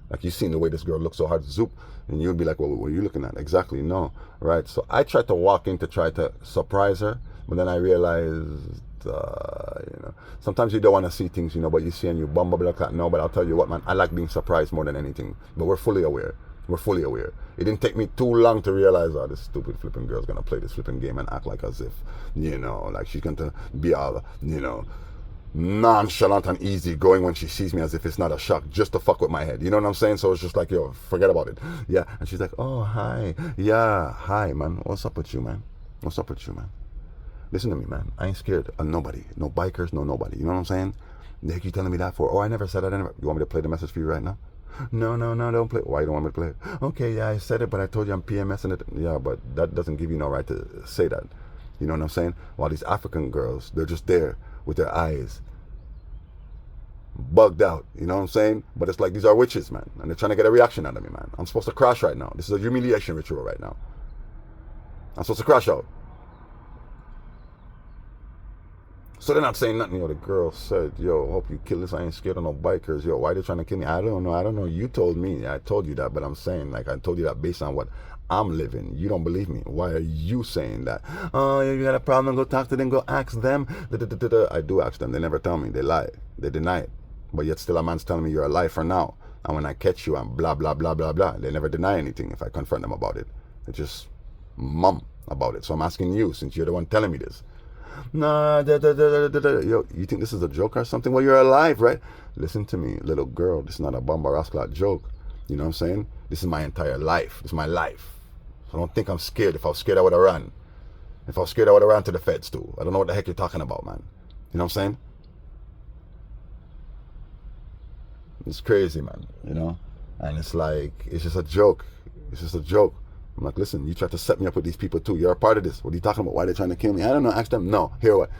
Like, you've seen the way this girl looks so hard, zoop, and you'd be like, well, what are you looking at? Exactly, no. Right, so I tried to walk in to try to surprise her, but then I realized, you know, sometimes you don't want to see things, you know, but you see and you bumble like that. No, but I'll tell you what, man, I like being surprised more than anything. But we're fully aware. We're fully aware. It didn't take me too long to realize, oh, this stupid flipping girl's gonna play this flipping game and act like as if, you know, like she's gonna be all, you know, nonchalant and easy going when she sees me as if it's not a shock, just to fuck with my head. You know what I'm saying? So it's just like, yo, forget about it. Yeah. And she's like, oh, hi. Yeah, hi, man. What's up with you, man? What's up with you, man? Listen to me, man. I ain't scared of nobody. No bikers, no nobody. You know what I'm saying? They keep telling me that for, oh, I never said that. You want me to play the message for you right now? No, don't play. Why you don't want me to play it? Okay, yeah, I said it, but I told you I'm PMSing it. Yeah, but that doesn't give you no right to say that. You know what I'm saying? While these African girls, they're just there with their eyes bugged out. You know what I'm saying? But it's like, these are witches, man. And they're trying to get a reaction out of me, man. I'm supposed to crash right now. This is a humiliation ritual right now. I'm supposed to crash out. So they're not saying nothing. Yo, the girl said, yo, hope you kill this. I ain't scared of no bikers. Yo, why they trying to kill me? I don't know. You told me. I told you that, but I'm saying, like, I told you that based on what I'm living. You don't believe me. Why are you saying that? Oh, you got a problem? Go talk to them. Go ask them. I do ask them. They never tell me. They lie. They deny it. But yet still a man's telling me you're a lifer now. And when I catch you, I'm blah, blah, blah, blah, blah. They never deny anything if I confront them about it. They just mum about it. So I'm asking you, since you're the one telling me this. Nah, yo, you think this is a joke or something? Well, you're alive, right? Listen to me, little girl. This is not a Bomba Rascal joke. You know what I'm saying? This is my entire life. This is my life. So don't think I'm scared. If I was scared, I would have run. If I was scared, I would have ran to the feds too. I don't know what the heck you're talking about, man. You know what I'm saying? It's crazy, man. You know? And it's like, it's just a joke. It's just a joke. I'm like, listen, you tried to set me up with these people too. You're a part of this. What are you talking about? Why are they trying to kill me? I don't know. Ask them. No. Hear what?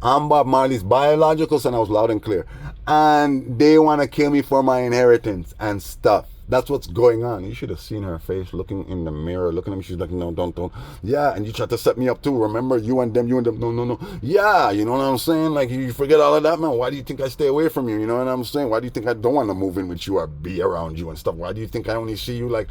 I'm Bob Marley's biological son. I was loud and clear. And they want to kill me for my inheritance and stuff. That's what's going on. You should have seen her face looking in the mirror, looking at me. She's like, no, don't. Yeah, and you tried to set me up too. Remember, you and them. No. Yeah, you know what I'm saying? Like, you forget all of that, man. Why do you think I stay away from you? You know what I'm saying? Why do you think I don't want to move in with you or be around you and stuff? Why do you think I only see you like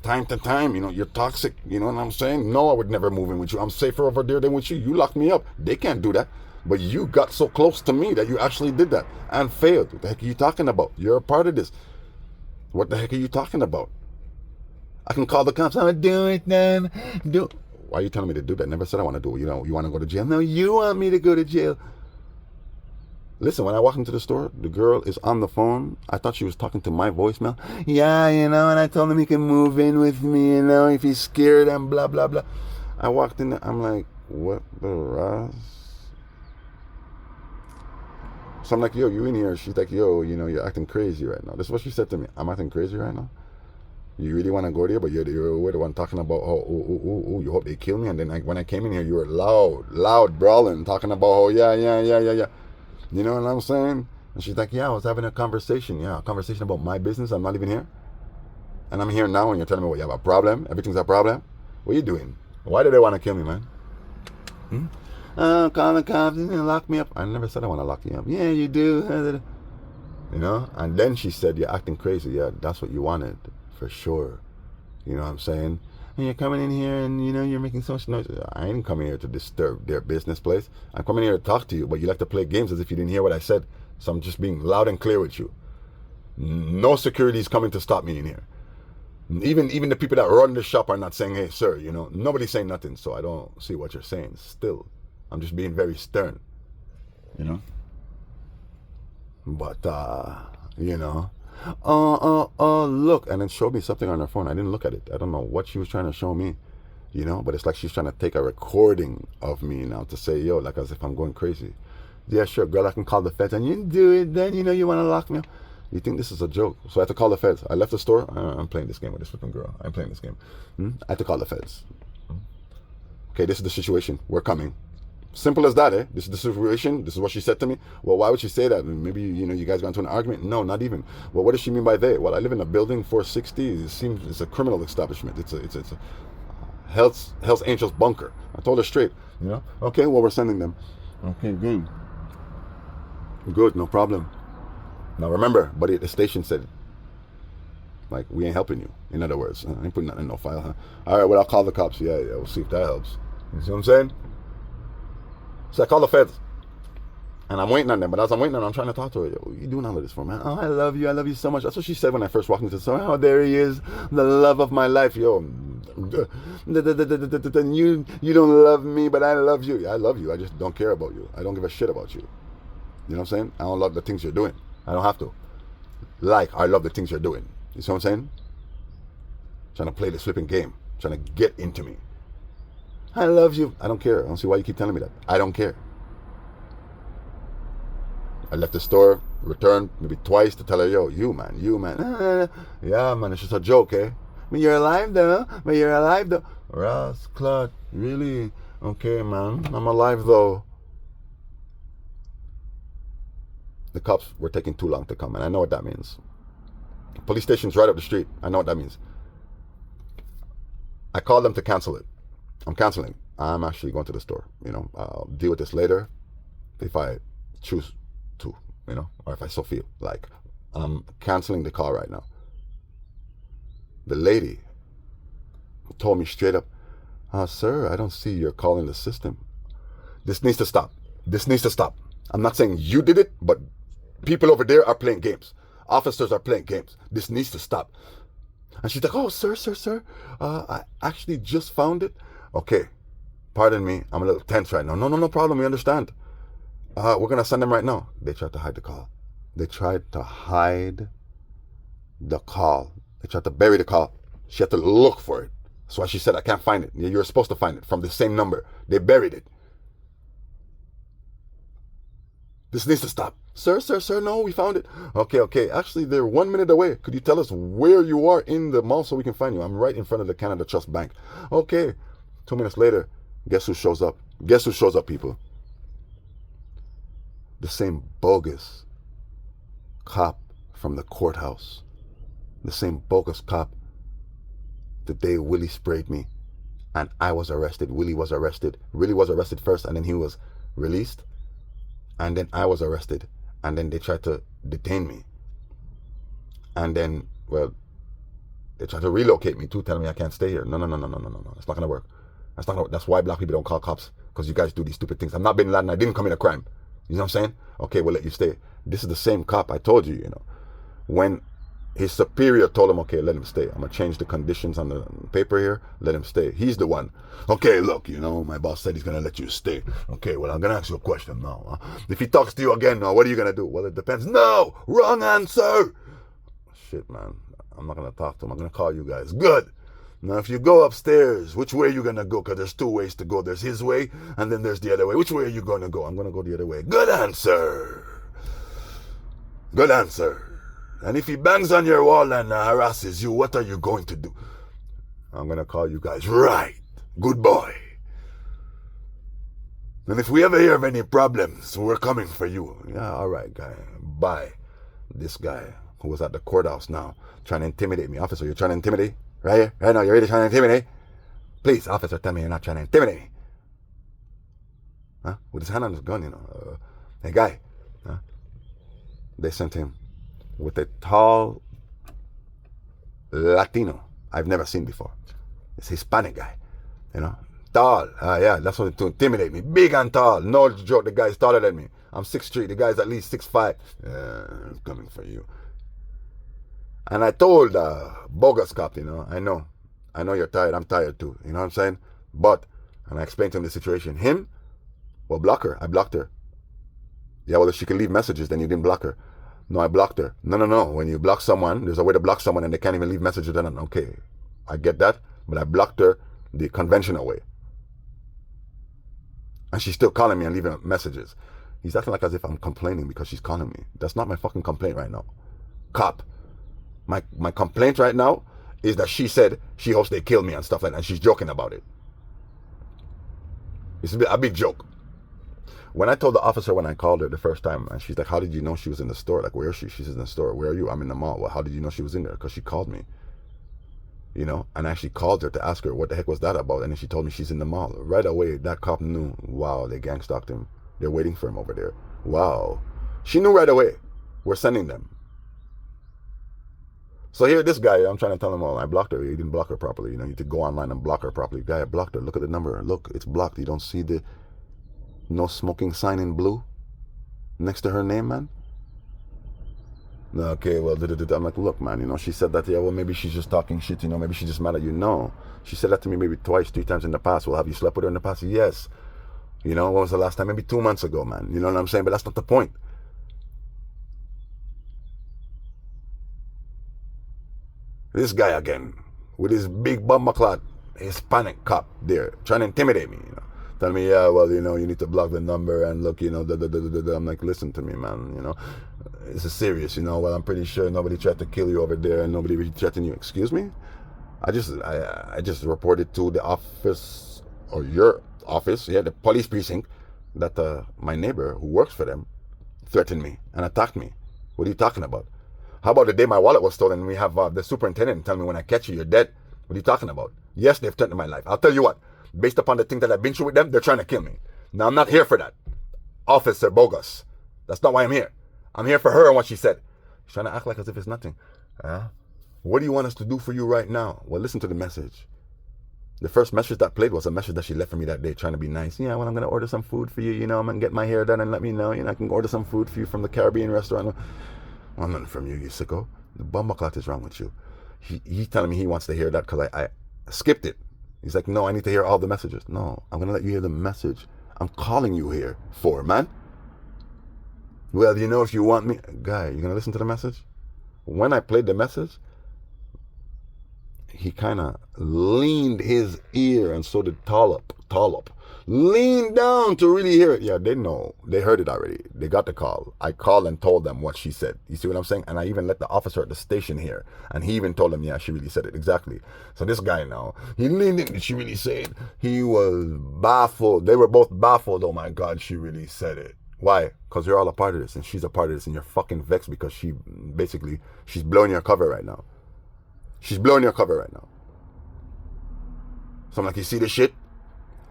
time to time? You know, you're toxic. You know what I'm saying? No, I would never move in with you. I'm safer over there than with you. You locked me up. They can't do that. But you got so close to me that you actually did that and failed. What the heck are you talking about? You're a part of this. What the heck are you talking about? I can call the cops. I'm gonna do it then. Why are you telling me to do that? Never said I want to do it. You know, you want to go to jail? No, you want me to go to jail. Listen, when I walk into the store, the girl is on the phone. I thought she was talking to my voicemail. Yeah, you know, and I told him he can move in with me, you know, if he's scared and blah, blah, blah. I walked in there. I'm like, what the Raz? So I'm like, yo, you in here? She's like, yo, you know, you're acting crazy right now. This is what she said to me. I'm acting crazy right now? You really want to go there, but you're the one talking about, you hope they kill me. And then when I came in here, you were loud brawling, talking about, oh, yeah. You know what I'm saying? And she's like, yeah, I was having a conversation. Yeah, a conversation about my business. I'm not even here. And I'm here now, and you're telling me, well, you have a problem? Everything's a problem? What are you doing? Why do they want to kill me, man? Call the cops and lock me up. I never said I want to lock you up. Yeah, you do. You know? And then she said, you're acting crazy. Yeah, that's what you wanted. For sure. You know what I'm saying? And you're coming in here and, you know, you're making so much noise. I ain't coming here to disturb their business place. I'm coming here to talk to you, but you like to play games as if you didn't hear what I said. So I'm just being loud and clear with you. No security is coming to stop me in here. Even the people that run the shop are not saying, hey, sir, you know. Nobody's saying nothing, so I don't see what you're saying still. I'm just being very stern, you know. But, you know. Look. And then showed me something on her phone. I didn't look at it. I don't know what she was trying to show me, you know. But it's like she's trying to take a recording of me now to say, yo, like as if I'm going crazy. Yeah, sure, girl, I can call the feds. And you do it then, you know, you want to lock me up. You think this is a joke? So I had to call the feds. I left the store. I'm playing this game with this flipping girl. I'm playing this game. I had to call the feds. Okay, this is the situation. We're coming. Simple as that, eh? This is the situation. This is what she said to me. Well, why would she say that? Maybe, you know, you guys got into an argument. No, not even. Well, what does she mean by they? Well, I live in a building 460. It seems it's a criminal establishment. It's a Hell's Angels bunker. I told her straight. You know? Okay, well, we're sending them. Okay, good. Good, no problem. Now remember, buddy at the station said, like, we ain't helping you. In other words, I ain't putting that in no file, huh? All right, well, I'll call the cops. Yeah, we'll see if that helps. You see what I'm saying? So I call the feds. And I'm waiting on them. But as I'm waiting on them, I'm trying to talk to her. Yo, what are you doing all of this for, man? Oh, I love you. I love you so much. That's what she said when I first walked into the store. Oh, there he is. The love of my life. Yo, you don't love me, but I love you. I love you. I just don't care about you. I don't give a shit about you. You know what I'm saying? I don't love the things you're doing. I don't have to. I love the things you're doing. You see what I'm saying? Trying to play this flipping game. Trying to get into me. I love you. I don't care. I don't see why you keep telling me that. I don't care. I left the store, returned maybe twice to tell her, yo, you man. Yeah, man, it's just a joke, eh? But you're alive though. Ross, Claude, really? Okay, man. I'm alive though. The cops were taking too long to come, and I know what that means. Police station's right up the street. I know what that means. I called them to cancel it. I'm canceling. I'm actually going to the store. You know, I'll deal with this later if I choose to, you know, or if I so feel like. I'm canceling the call right now. The lady told me straight up, sir, I don't see your call in the system. This needs to stop. This needs to stop. I'm not saying you did it, but people over there are playing games. Officers are playing games. This needs to stop. And she's like, oh, sir, I actually just found it. Okay, pardon me, I'm a little tense right now. No problem, we understand. We're going to send them right now. They tried to hide the call. They tried to hide the call. They tried to bury the call. She had to look for it. That's why she said, I can't find it. You're supposed to find it from the same number. They buried it. This needs to stop. Sir, no, we found it. Okay. Actually, they're 1 minute away. Could you tell us where you are in the mall so we can find you? I'm right in front of the Canada Trust Bank. Okay. 2 minutes later, guess who shows up? Guess who shows up, people? The same bogus cop from the courthouse. The same bogus cop the day Willie sprayed me and I was arrested. Willie was arrested. Willie was arrested first and then he was released. And then I was arrested. And then they tried to detain me. And then, well, they tried to relocate me too, telling me I can't stay here. No. It's not going to work. That's why black people don't call cops, because you guys do these stupid things. I'm not Bin Laden. I didn't commit a crime. You know what I'm saying? Okay, we'll let you stay. This is the same cop I told you, when his superior told him, okay, let him stay. I'm going to change the conditions on the paper here. Let him stay. He's the one. Okay, look, my boss said he's going to let you stay. Okay, well, I'm going to ask you a question now. If he talks to you again now, what are you going to do? Well, it depends. No! Wrong answer! Shit, man. I'm not going to talk to him. I'm going to call you guys. Good. Now, if you go upstairs, which way are you going to go? Because there's two ways to go. There's his way, and then there's the other way. Which way are you going to go? I'm going to go the other way. Good answer. Good answer. And if he bangs on your wall and harasses you, what are you going to do? I'm going to call you guys. Right. Good boy. And if we ever hear of any problems, we're coming for you. Yeah, all right, guy. Bye. This guy who was at the courthouse now trying to intimidate me. Officer, you're trying to intimidate? Right here? Right now, you're really trying to intimidate? Please, officer, tell me you're not trying to intimidate me. Huh? With his hand on his gun, Hey, guy. Huh? They sent him with a tall Latino I've never seen before. It's a Hispanic guy, Tall. Yeah, that's what to intimidate me. Big and tall. No joke, the guy's taller than me. I'm 6'3", the guy's at least 6'5". I'm coming for you. And I told bogus cop, I know you're tired. I'm tired too. You know what I'm saying? But, and I explained to him the situation. Him, well, block her. I blocked her. Yeah, well, if she can leave messages, then you didn't block her. No, I blocked her. No. When you block someone, there's a way to block someone and they can't even leave messages. Then, okay, I get that. But I blocked her the conventional way. And she's still calling me and leaving messages. He's acting like as if I'm complaining because she's calling me. That's not my fucking complaint right now. Cop. My complaint right now is that she said she hopes they kill me and stuff like that. And she's joking about it. It's a big joke. When I told the officer when I called her the first time, and she's like, how did you know she was in the store? Like, where is she? She's in the store. Where are you? I'm in the mall. Well, how did you know she was in there? Because she called me. And I actually called her to ask her what the heck was that about. And then she told me she's in the mall. Right away, that cop knew, wow, they gang stalked him. They're waiting for him over there. Wow. She knew right away. We're sending them. So here, this guy, I'm trying to tell him, I blocked her. You didn't block her properly. You need to go online and block her properly. Guy, I blocked her. Look at the number. Look, it's blocked. You don't see the no smoking sign in blue next to her name, man? Okay, well, I'm like, look, man, she said that, yeah, well, maybe she's just talking shit, maybe she's just mad at you. No, she said that to me maybe twice, 3 times in the past. Well, have you slept with her in the past? Yes. When was the last time? Maybe 2 months ago, man. You know what I'm saying? But that's not the point. This guy again, with his big bumbleclad Hispanic cop there, trying to intimidate me, Tell me, yeah, well, you need to block the number and look, I'm like, listen to me, man, This is serious, well, I'm pretty sure nobody tried to kill you over there and nobody really threatened you. Excuse me? I just reported to the office, or your office, yeah, the police precinct, that my neighbor who works for them threatened me and attacked me. What are you talking about? How about the day my wallet was stolen and we have the superintendent tell me when I catch you, you're dead? What are you talking about? Yes, they've threatened my life. I'll tell you what. Based upon the thing that I've been through with them, they're trying to kill me. Now, I'm not here for that. Officer bogus. That's not why I'm here. I'm here for her and what she said. She's trying to act like as if it's nothing. What do you want us to do for you right now? Well, listen to the message. The first message that played was a message that she left for me that day, trying to be nice. Yeah, well, I'm going to order some food for you. I'm going to get my hair done and let me know. I can order some food for you from the Caribbean restaurant. Well, nothing from you sicko. The bumbleclot is wrong with you. He's telling me he wants to hear that because I skipped it. He's like, no, I need to hear all the messages. No, I'm going to let you hear the message I'm calling you here for, man. Well, if you want me... Guy, you going to listen to the message? When I played the message, he kind of leaned his ear, and so did Tallop, leaned down to really hear it. Yeah, they know. They heard it already. They got the call. I called and told them what she said. You see what I'm saying? And I even let the officer at the station hear. And he even told them, yeah, she really said it. Exactly. So this guy now, he leaned in. Did she really say it? He was baffled. They were both baffled. Oh, my God, she really said it. Why? Because you're all a part of this, and she's a part of this, and you're fucking vexed because she's blowing your cover right now. She's blowing your cover right now. So I'm like, you see this shit?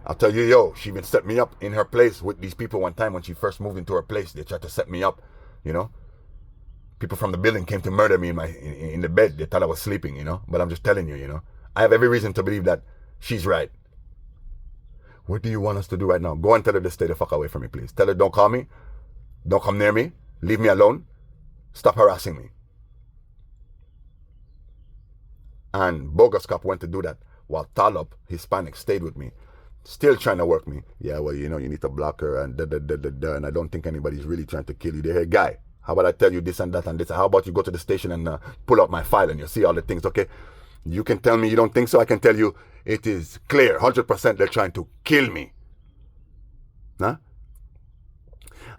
I'll tell you, yo, she even set me up in her place with these people one time when she first moved into her place. They tried to set me up, you know? People from the building came to murder me in the bed. They thought I was sleeping, you know? But I'm just telling you, you know? I have every reason to believe that she's right. What do you want us to do right now? Go and tell her to stay the fuck away from me, please. Tell her don't call me. Don't come near me. Leave me alone. Stop harassing me. And Bogus Cop went to do that while Talop, Hispanic, stayed with me. Still trying to work me. Yeah, well, you know, you need to block her and da-da-da-da-da. And I don't think anybody's really trying to kill you. They hey, guy, how about I tell you this and that and this? How about you go to the station and pull out my file and you'll see all the things, okay? You can tell me you don't think so. I can tell you it is clear, 100% they're trying to kill me. Huh?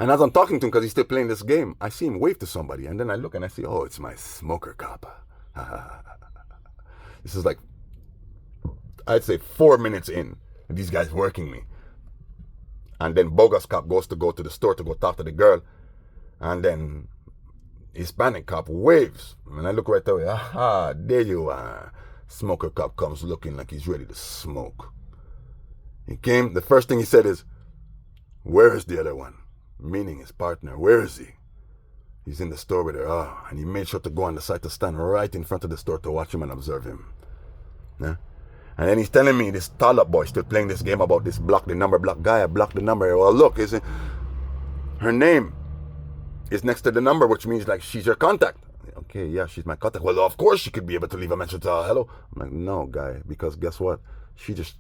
And as I'm talking to him, because he's still playing this game, I see him wave to somebody. And then I look and I see, oh, it's my Zmoker cop. This is like, I'd say 4 minutes in. And these guys working me. And then Bogus Cop goes to the store to go talk to the girl. And then Hispanic cop waves. And I look right away. Aha, there you are. Zmoker cop comes looking like he's ready to smoke. He came, the first thing he said is, where is the other one? Meaning his partner. Where is he? He's in the store with her. Oh, and he made sure to go on the side to stand right in front of the store to watch him and observe him. Yeah? And then he's telling me, this Talop boy still playing this game about this block the number guy. I blocked the number. Well, look, isn't her name is next to the number, which means like she's your contact. Okay, yeah, she's my contact. Well, of course she could be able to leave a message. Hello. I'm like, no, guy, because guess what? She just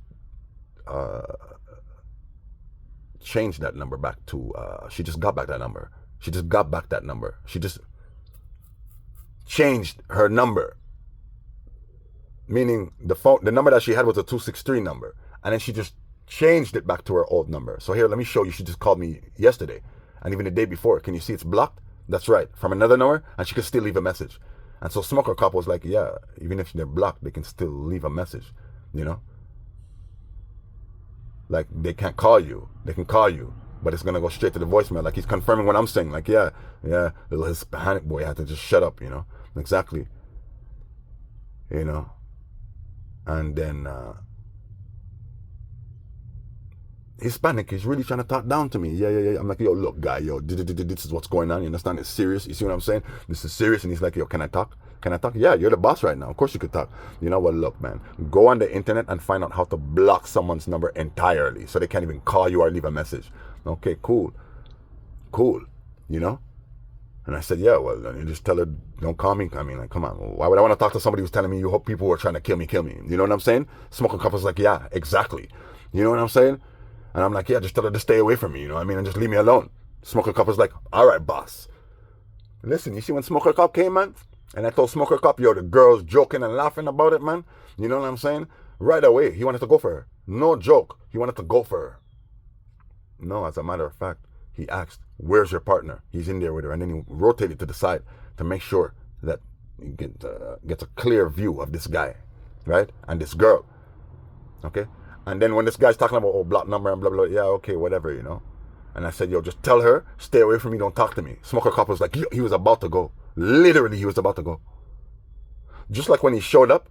changed that number back to. She just got back that number. She just got back that number. She just changed her number. Meaning the number that she had was a 263 number. And then she just changed it back to her old number. So here, let me show you. She just called me yesterday. And even the day before. Can you see it's blocked? That's right. From another number. And she could still leave a message. And so Zmoker Cop was like, yeah, even if they're blocked, they can still leave a message. You know? Like, they can't call you. They can call you. But it's going to go straight to the voicemail. Like, he's confirming what I'm saying. Like, yeah, little Hispanic boy had to just shut up, you know? Exactly. You know? And then Hispanic is really trying to talk down to me. Yeah. I'm like, yo, look, guy, yo, this is what's going on. You understand? It's serious. You see what I'm saying? This is serious. And he's like, yo, can I talk? Can I talk? Yeah, you're the boss right now. Of course you could talk. You know what? Look, man, go on the internet and find out how to block someone's number entirely so they can't even call you or leave a message. Okay, cool. You know? And I said, yeah, well, then you just tell her, don't call me. I mean, like, come on. Why would I want to talk to somebody who's telling me you hope people who are trying to kill me? You know what I'm saying? Zmoker Cop was like, yeah, exactly. You know what I'm saying? And I'm like, yeah, just tell her to stay away from me, you know what I mean? And just leave me alone. Zmoker Cop was like, all right, boss. Listen, you see when Zmoker Cop came, man? And I told Zmoker Cop, yo, the girl's joking and laughing about it, man. You know what I'm saying? Right away, he wanted to go for her. No joke. He wanted to go for her. No, as a matter of fact, he asked, where's your partner? He's in there with her. And then he rotated to the side to make sure that he gets a clear view of this guy, right? And this girl, okay? And then when this guy's talking about, oh, block number and blah, blah, yeah, okay, whatever, you know? And I said, yo, just tell her, stay away from me, don't talk to me. Zmoker Cop was like, he was about to go. Literally, he was about to go. Just like when he showed up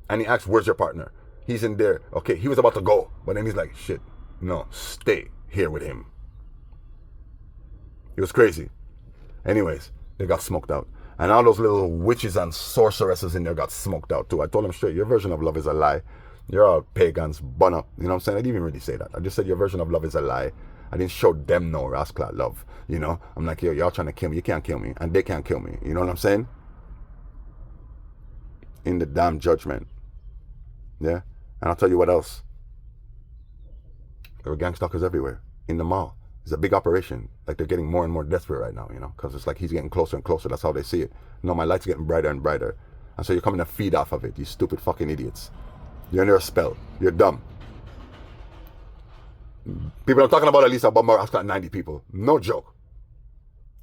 and he asked, where's your partner? He's in there. Okay, he was about to go. But then he's like, shit, no, stay here with him. It was crazy. Anyways, they got smoked out. And all those little witches and sorceresses in there got smoked out too. I told them straight, your version of love is a lie. You're all pagans, bun up. You know what I'm saying? I didn't even really say that. I just said your version of love is a lie. I didn't show them no rascal love. You know? I'm like, yo, y'all trying to kill me. You can't kill me. And they can't kill me. You know what I'm saying? In the damn judgment. Yeah? And I'll tell you what else. There were gang stalkers everywhere. In the mall. It's a big operation. Like, they're getting more and more desperate right now, you know? Because it's like he's getting closer and closer. That's how they see it. No, my light's getting brighter and brighter. And so you're coming to feed off of it. You stupid fucking idiots. You're under a spell. You're dumb. People are talking about at least a bomber has got 90 people. No joke.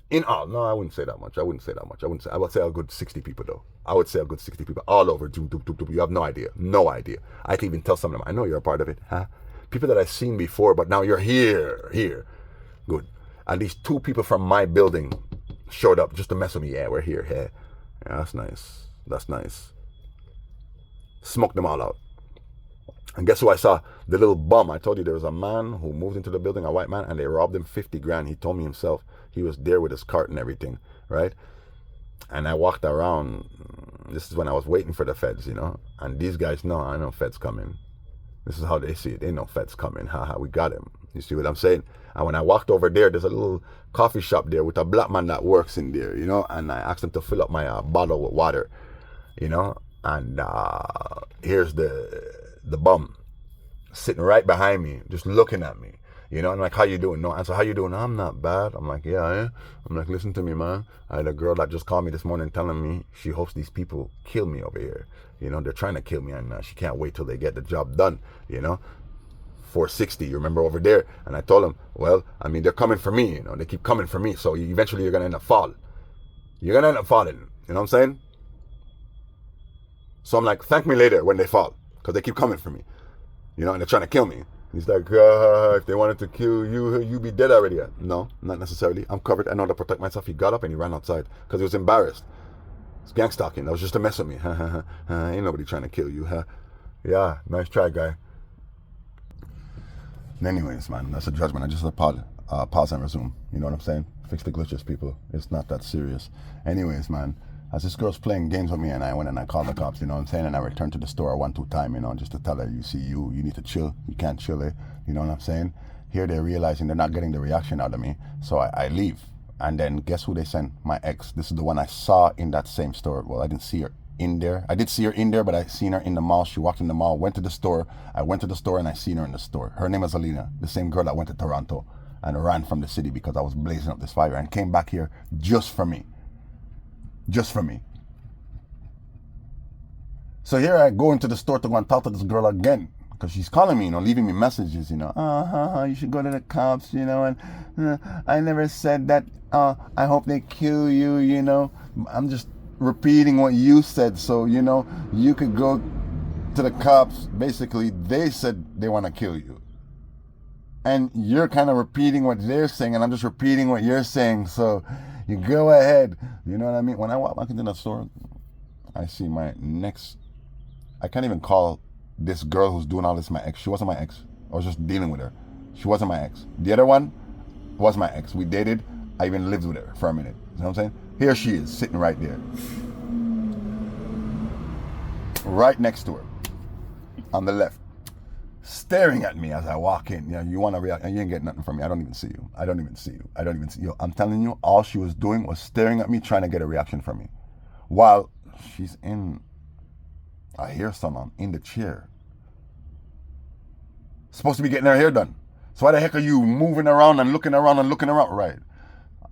In all. No, I wouldn't say that much. I would say a good 60 people though. I would say a good 60 people all over. You have no idea. No idea. I can even tell some of them, I know you're a part of it. Huh? People that I've seen before, but now you're here. Good. And these 2 people from my building showed up just to mess with me. Yeah, we're here. Yeah, that's nice. That's nice. Smoked them all out. And guess who I saw? The little bum. I told you there was a man who moved into the building, a white man, and they robbed him 50 grand. He told me himself. He was there with his cart and everything, right? And I walked around. This is when I was waiting for the feds, you know. And these guys know, I know feds coming. This is how they see it. They know feds coming. Haha, we got him. You see what I'm saying? And when I walked over there, there's a little coffee shop there with a black man that works in there, you know. And I asked him to fill up my bottle with water, you know. And here's the bum sitting right behind me, just looking at me, you know. And like, how you doing? No answer. How you doing? I'm not bad. I'm like, yeah, I am. I'm like, listen to me, man. I had a girl that just called me this morning telling me she hopes these people kill me over here. You know, they're trying to kill me, and she can't wait till they get the job done, you know. 460, you remember, over there. And I told him, well, I mean, they're coming for me, you know. They keep coming for me, so eventually you're going to end up falling. You're going to end up falling, you know what I'm saying? So I'm like, thank me later when they fall, because they keep coming for me, you know, and they're trying to kill me. He's like, if they wanted to kill you, you'd be dead already. No, not necessarily. I'm covered. I know how to protect myself. He got up and he ran outside because he was embarrassed. It's gang stalking. That was just to mess with me. Ain't nobody trying to kill you. Yeah, nice try, guy. Anyways, man, that's a judgment. I just pause and resume. You know what I'm saying? Fix the glitches, people. It's not that serious. Anyways, man, as this girl's playing games with me, and I went and I called the cops, you know what I'm saying? And I returned to the store 1-2 times, you know, just to tell her, you need to chill. You can't chill it. You know what I'm saying? Here they're realizing they're not getting the reaction out of me. So I leave. And then guess who they sent? My ex. This is the one I saw in that same store. Well, I didn't see her in there. I did see her in there, but I seen her in the mall. She walked in the mall, went to the store. I went to the store and I seen her in the store. Her name is Alina, the same girl that went to Toronto and ran from the city because I was blazing up this fire, and came back here just for me. Just for me. So here I go into the store to go and talk to this girl again, because she's calling me, you know, leaving me messages, you know. You should go to the cops, you know, and I never said that. I hope they kill you, you know. I'm just repeating what you said, so, you know, you could go to the cops. Basically, they said they want to kill you. And you're kind of repeating what they're saying, and I'm just repeating what you're saying. So you go ahead. You know what I mean? When I walk back into the store, I see my next... I can't even call this girl who's doing all this my ex. She wasn't my ex. I was just dealing with her. She wasn't my ex. The other one was my ex. We dated. I even lived with her for a minute. You know what I'm saying? Here she is, sitting right there. Right next to her. On the left. Staring at me as I walk in. You know, you want to react, and you ain't get nothing from me. I don't even see you. I don't even see you. I don't even see you. I'm telling you, all she was doing was staring at me, trying to get a reaction from me. While she's in a hair salon, in the chair. Supposed to be getting her hair done. So why the heck are you moving around and looking around and looking around? Right.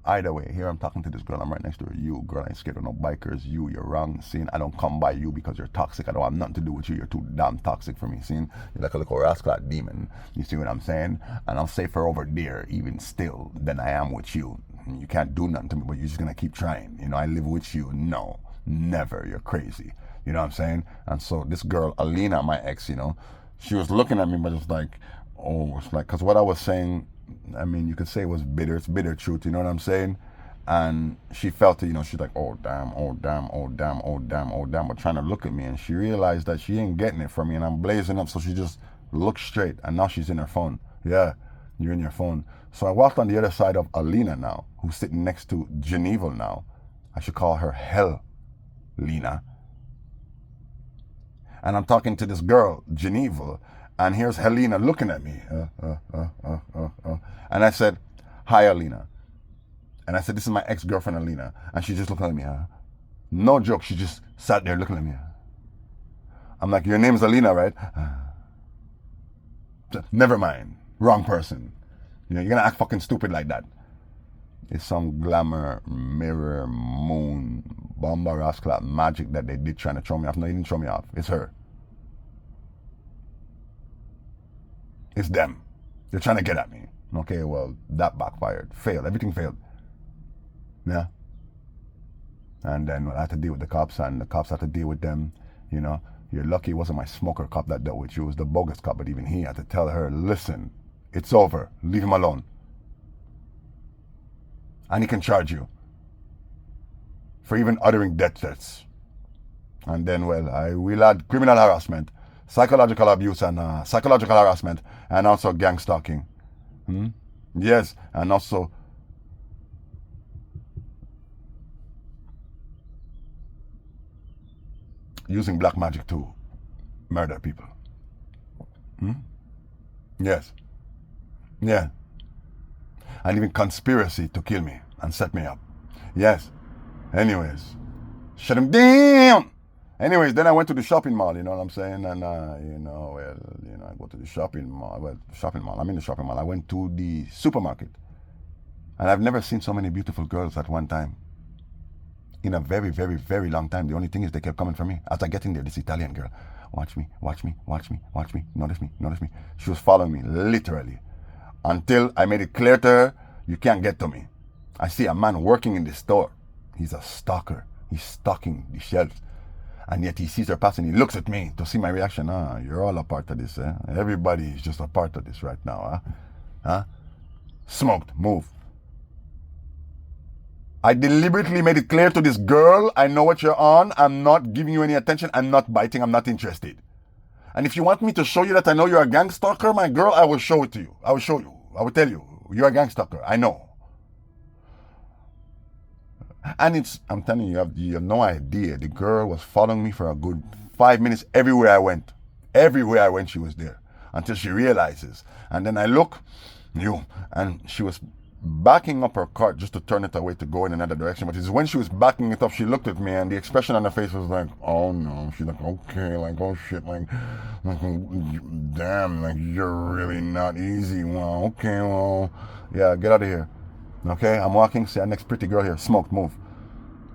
Either way, here I'm talking to this girl. I'm right next to her. You, girl, I ain't scared of no bikers. You're wrong. Seeing, I don't come by you because you're toxic. I don't have nothing to do with you. You're too damn toxic for me. Seeing, you're like a little rascal demon. You see what I'm saying? And I'm safer over there, even still, than I am with you. You can't do nothing to me, but you're just gonna keep trying. You know, I live with you. No, never. You're crazy. You know what I'm saying? And so this girl, Alina, my ex, you know, she was looking at me, but it's like, oh, it's like, because what I was saying, I mean, you could say it was bitter. It's bitter truth, you know what I'm saying? And she felt it, you know, she's like, oh, damn, oh, damn, oh, damn, oh, damn, oh, damn, but trying to look at me. And she realized that she ain't getting it from me, and I'm blazing up, so she just looked straight, and now she's in her phone. Yeah, you're in your phone. So I walked on the other side of Alina now, who's sitting next to Geneva now. I should call her Hell Lena. And I'm talking to this girl, Geneva, and here's Helena looking at me. And I said, hi, Alina. And I said, this is my ex-girlfriend, Alina. And she just looked at me. No joke, she just sat there looking at me. I'm like, your name's Alina, right? Never mind. Wrong person. You know, you're gonna act fucking stupid like that. It's some glamour, mirror, moon, bomba rascal magic that they did trying to throw me off. No, they didn't throw me off. It's her. It's them. They're trying to get at me. Okay, well, that backfired. Failed. Everything failed. Yeah. And then I had to deal with the cops, and the cops had to deal with them. You know, you're lucky it wasn't my Zmoker cop that dealt with you. It was the bogus cop, but even he had to tell her, listen, it's over. Leave him alone. And he can charge you for even uttering death threats. And then, well, I will add criminal harassment, psychological abuse, and psychological harassment, and also gang stalking. Yes, and also using black magic to murder people. Yes. Yeah. And even conspiracy to kill me and set me up. Yes. Anyways, shut him down. Anyways, then I went to the shopping mall, you know what I'm saying? And, I go to the shopping mall. Well, I'm in the shopping mall. I went to the supermarket. And I've never seen so many beautiful girls at one time. In a very, very, very long time. The only thing is they kept coming for me. As I get in there, this Italian girl, watch me, watch me, watch me, watch me, notice me, notice me. She was following me, literally. Until I made it clear to her, you can't get to me. I see a man working in the store. He's a stalker. He's stalking the shelves. And yet he sees her passing. He looks at me to see my reaction. You're all a part of this, eh? Everybody is just a part of this right now, huh? Smoked, move. I deliberately made it clear to this girl, I know what you're on. I'm not giving you any attention. I'm not biting. I'm not interested. And if you want me to show you that I know you're a gang stalker, my girl, I will show it to you. I will show you. I will tell you. You're a gang stalker. I know. And I'm telling you, you have no idea. The girl was following me for a good 5 minutes everywhere I went. Everywhere I went, she was there. Until she realizes. And then I look, and she was backing up her cart just to turn it away to go in another direction. But it's when she was backing it up, she looked at me, and the expression on her face was like, oh no. She's like, okay, like, oh shit, like damn, like, you're really not easy. Well, okay, well, yeah, get out of here. Okay, I'm walking, see our next pretty girl here, smoked, move.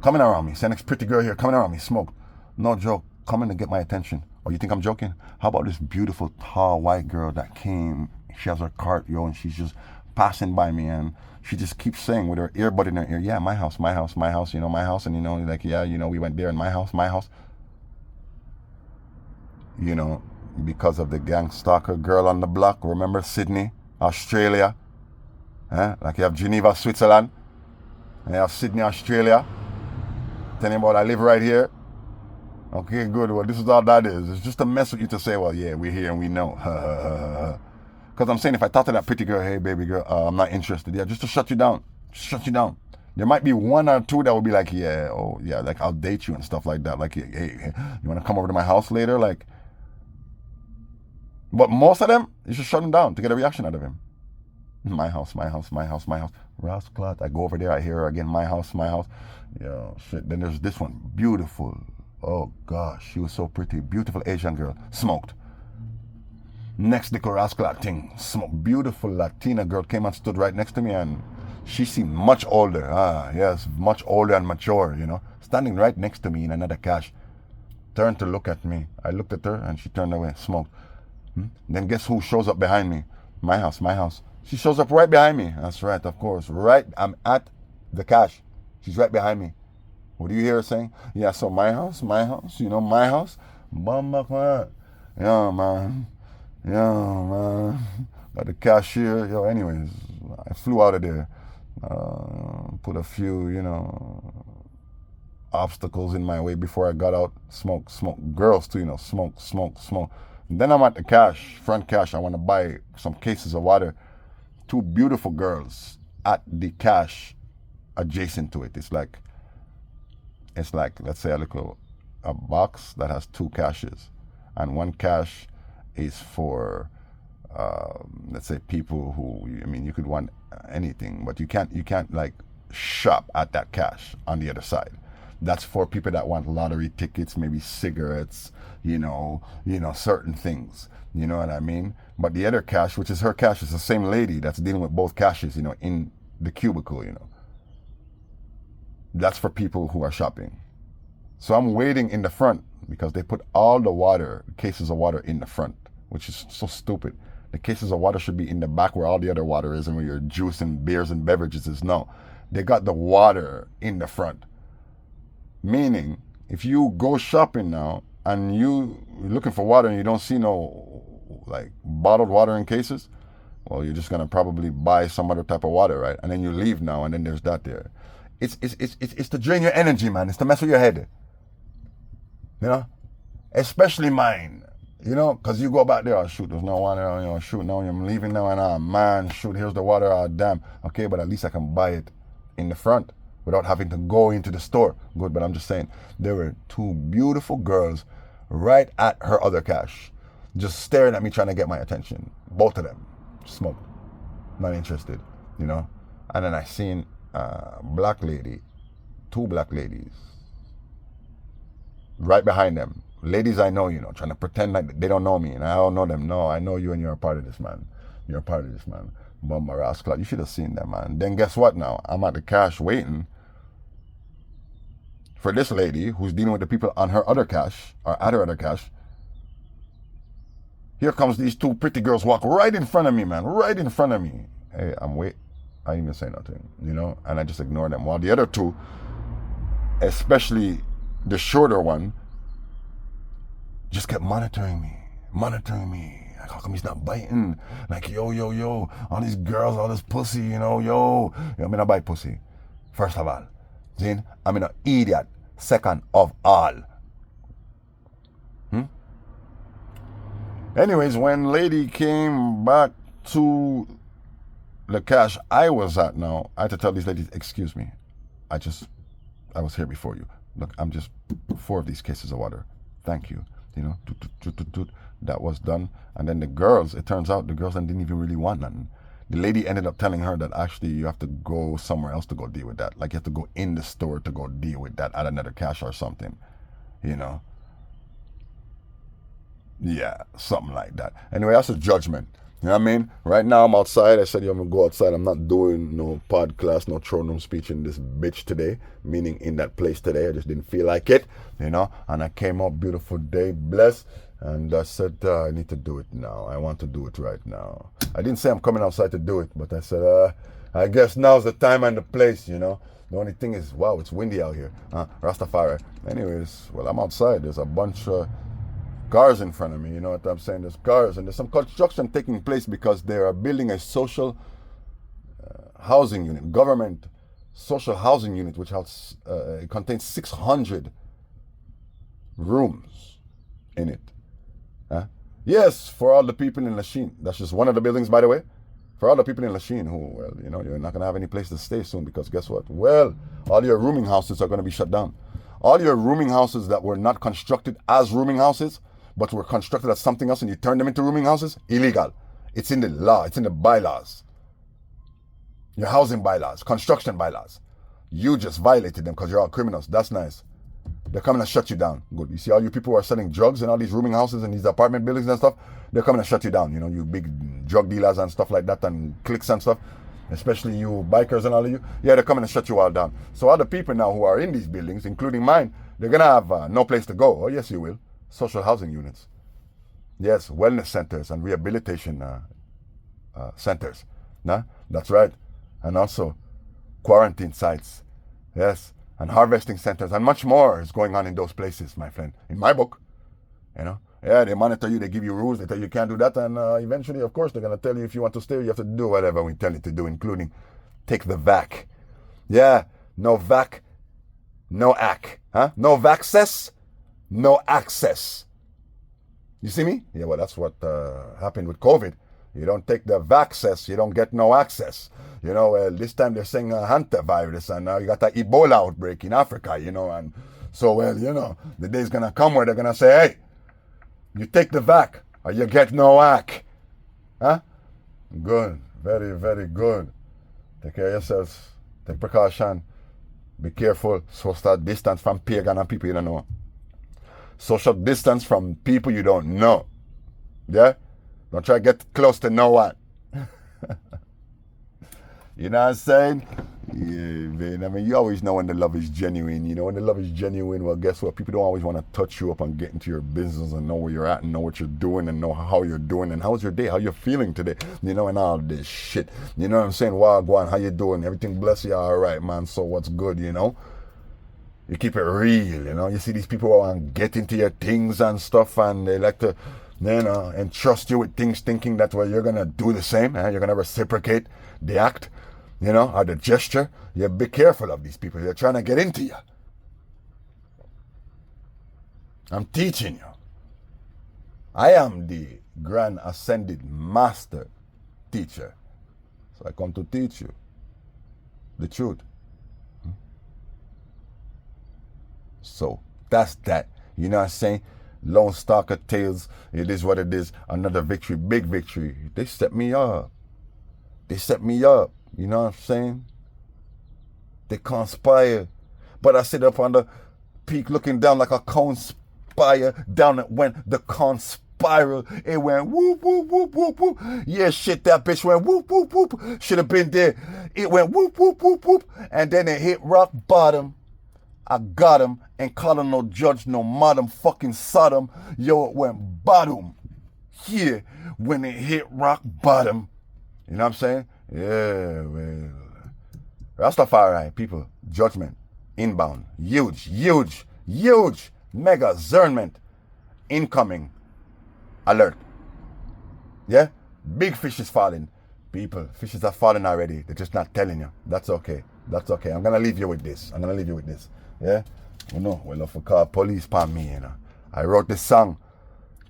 Coming around me, see our next pretty girl here, coming around me, smoked. No joke, coming to get my attention. Oh, you think I'm joking? How about this beautiful, tall, white girl that came, she has her cart, and she's just passing by me, and she just keeps saying with her earbud in her ear, yeah, my house, my house, my house, my house, and like, yeah, we went there in my house. Because of the gang stalker girl on the block, remember Sydney, Australia? Like you have Geneva, Switzerland, and you have Sydney, Australia. Telling about I live right here. Okay, good. Well, this is all that is. It's just a mess with you to say, well, yeah, we're here and we know. Because I'm saying if I talk to that pretty girl, hey, baby girl, I'm not interested. Yeah, just to shut you down. Just shut you down. There might be one or two that will be like, yeah, oh, yeah, like I'll date you and stuff like that. Like, hey, you want to come over to my house later? Like, but most of them, you should shut them down to get a reaction out of him. My house, my house, my house, my house. Rascalot. I go over there, I hear her again, my house, my house. Yeah, shit. Then there's this one, beautiful. Oh gosh, she was so pretty. Beautiful Asian girl, smoked. Next little Rascalot thing, smoked. Beautiful Latina girl came and stood right next to me, and she seemed much older. Yes, much older and mature, standing right next to me in another cash. Turned to look at me. I looked at her and she turned away, smoked. Then guess who shows up behind me? My house, my house. She shows up right behind me. That's right, of course. Right, I'm at the cash. She's right behind me. What do you hear her saying? Yeah, so my house, my house, my house. Yeah, man. Got the cashier. Anyways, I flew out of there. Put a few, obstacles in my way before I got out. Smoke. Girls too, smoke. Then I'm at the cash, front cash. I want to buy some cases of water. Two beautiful girls at the cash adjacent to it. It's like let's say a box that has two caches, and one cache is for let's say people who, you could want anything, but you can't like shop at that cache on the other side. That's for people that want lottery tickets, maybe cigarettes, certain things. You know what I mean? But the other cache, which is her cache, is the same lady that's dealing with both caches, in the cubicle, That's for people who are shopping. So I'm waiting in the front because they put all the cases of water in the front, which is so stupid. The cases of water should be in the back where all the other water is and where your juice and beers and beverages is. No, they got the water in the front. Meaning, if you go shopping now and you're looking for water and you don't see no like bottled water in cases, Well, you're just gonna probably buy some other type of water, right? And then you leave now, and then there's that there. It's to drain your energy, man. It's to mess with your head. You know? Especially mine. You know, because you go back there, oh, shoot, there's no water, you know, shoot, now I'm leaving now, and man, shoot, here's the water, damn. Okay, but at least I can buy it in the front without having to go into the store. Good, but I'm just saying, there were two beautiful girls right at her other cash, just staring at me, trying to get my attention. Both of them. Smoked. Not interested, you know. And then I seen a black lady, two black ladies, right behind them. Ladies I know, you know, trying to pretend like they don't know me, and I don't know them. No, I know you, and you're a part of this, man. You're a part of this, man. Bumba rascal, you should have seen them, man. Then guess what now? I'm at the cash waiting for this lady who's dealing with the people on her other cash, or at her other cash. Here comes these two pretty girls walk right in front of me, man. Right in front of me. Hey, I didn't even say nothing, you know, and I just ignore them. While the other two, especially the shorter one, just kept monitoring me. Like, how come he's not biting? Like, yo, all these girls, all this pussy, you know, yo, I'm in a bite pussy. First of all, Zin, I'm an idiot. Second of all. Anyways, when lady came back to the cash I was at now, I had to tell these ladies, excuse me, I was here before you. Look, I'm just 4 of these cases of water. Thank you. You know, that was done. And then the girls, it turns out the girls didn't even really want nothing. The lady ended up telling her that actually you have to go somewhere else to go deal with that. Like you have to go in the store to go deal with that at another cash or something. You know? Yeah, something like that. Anyway, that's a judgment. You know what I mean? Right now I'm outside. I said, I'm going to go outside. I'm not doing no podcast, no throne room speech in this bitch today. Meaning in that place today. I just didn't feel like it, you know. And I came up, beautiful day, blessed. And I said, I need to do it now. I want to do it right now. I didn't say I'm coming outside to do it. But I said, I guess now's the time and the place, you know. The only thing is, wow, it's windy out here. Rastafari. Anyways, well, I'm outside. There's a bunch of cars in front of me, you know what I'm saying? There's cars, and there's some construction taking place because they are building a social housing unit, government social housing unit, which has, it contains 600 rooms in it. Yes, for all the people in Lachine. That's just one of the buildings, by the way. For all the people in Lachine who, well, you know, you're not going to have any place to stay soon because guess what? Well, all your rooming houses are going to be shut down. All your rooming houses that were not constructed as rooming houses, but were constructed as something else and you turn them into rooming houses, illegal. It's in the law. It's in the bylaws. Your housing bylaws, construction bylaws. You just violated them because you're all criminals. That's nice. They're coming to shut you down. Good. You see all you people who are selling drugs in all these rooming houses and these apartment buildings and stuff, they're coming to shut you down. You know, you big drug dealers and stuff like that and cliques and stuff, especially you bikers and all of you. Yeah, they're coming to shut you all down. So all the people now who are in these buildings, including mine, they're going to have no place to go. Oh, yes, you will. Social housing units. Yes, wellness centers and rehabilitation centers. Nah, that's right. And also quarantine sites. Yes, and harvesting centers and much more is going on in those places, my friend. In my book, you know. Yeah, they monitor you, they give you rules, they tell you you can't do that, and eventually, of course, they're going to tell you if you want to stay, you have to do whatever we tell you to do, including take the vac. Yeah, no vac, no ac. Huh? No vaccess, no access. You see me? Yeah, well, that's what happened with COVID. You don't take the vaccess, you don't get no access. You know, this time they're saying hantavirus, and now you got that Ebola outbreak in Africa, you know, and so, well, you know, the day's going to come where they're going to say, hey, you take the vac, or you get no ac. Huh? Good. Very, very good. Take care of yourselves. Take precaution. Be careful. Social distance from pagan and people you don't know. Social distance from people you don't know. Yeah? Don't try to get close to no one. You know what I'm saying? Yeah, man. I mean, you always know when the love is genuine. You know, when the love is genuine, well, guess what? People don't always want to touch you up and get into your business and know where you're at and know what you're doing and know how you're doing and how's your day, how you're feeling today, you know, and all this shit. You know what I'm saying? Wow, go on, how you doing? Everything bless you? All right, man. So what's good, you know? You keep it real, you know? You see these people who want to get into your things and stuff and they like to then entrust you with things thinking that you're going to do the same, you're going to reciprocate the act, or the gesture. You be careful of these people. They're trying to get into you. I'm teaching you. I am the grand ascended master teacher. So I come to teach you the truth. So that's that. You know what I'm saying? Lone Stalker Tales. It is what it is. Another victory. Big victory. They set me up. They set me up. You know what I'm saying? They conspire. But I sit up on the peak looking down like a conspire. Down it went the conspiral. It went whoop, whoop, whoop, whoop, whoop. Yeah, shit, that bitch went whoop, whoop, whoop. Should have been there. It went whoop, whoop, whoop, whoop. And then it hit rock bottom. I got him, and calling no judge, no modern fucking Sodom. Yo, it went bottom. Here, when it hit rock bottom. You know what I'm saying? Yeah, well. Rastafari, people, judgment, inbound, huge, mega zernment, incoming, alert. Yeah? Big fish is falling. People, fishes are falling already. They're just not telling you. That's okay. That's okay. I'm going to leave you with this. Yeah? You know, well, if we call police upon me, I wrote this song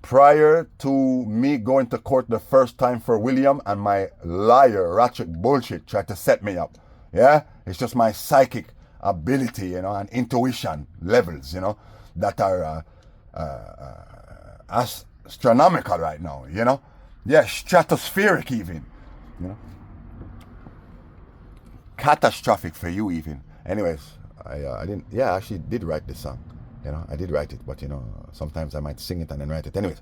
prior to me going to court the first time for William, and my liar, ratchet bullshit tried to set me up. Yeah? It's just my psychic ability, and intuition levels, that are astronomical right now, Yeah, stratospheric even, Catastrophic for you even. Anyways, I actually did write this song. I did write it, but sometimes I might sing it and then write it. Anyways,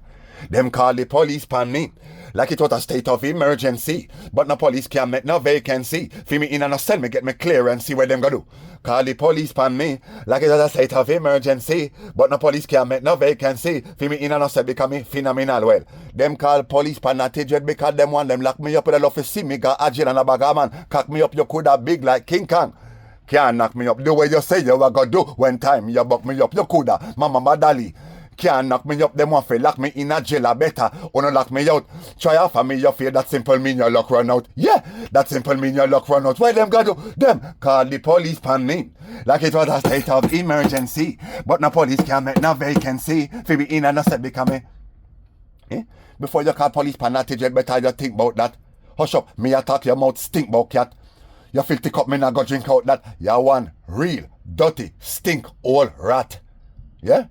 them call the police pan me like it was a state of emergency, but no police can make no vacancy. Feel me in and no cell me get me clear and see what them gonna do. Call the police pan me like it was a state of emergency, but no police can make no vacancy. Feel me in and no cell become me phenomenal well. Them call police pan not dread because them want them lock me up with a love to see me got a jail and a bag of man. Cock me up you coulda big like King Kong. Can't knock me up the way you say you were gonna do. When time you buck me up, you coulda. Mama Madali. Can't knock me up, them want to lock me in a jail better. Or no lock me out. Try offer me your fear, that simple mean your luck run out. Yeah, that simple mean your luck run out. Why them gonna do? Them call the police pan me like it was a state of emergency. But no police can make no vacancy. Fi be in and no set become Before you call police pan not jet, better you think about that. Hush up, me attack your mouth stink about cat. You filthy cup, me not go drink out that. You one real, dirty, stink, old rat. Yeah?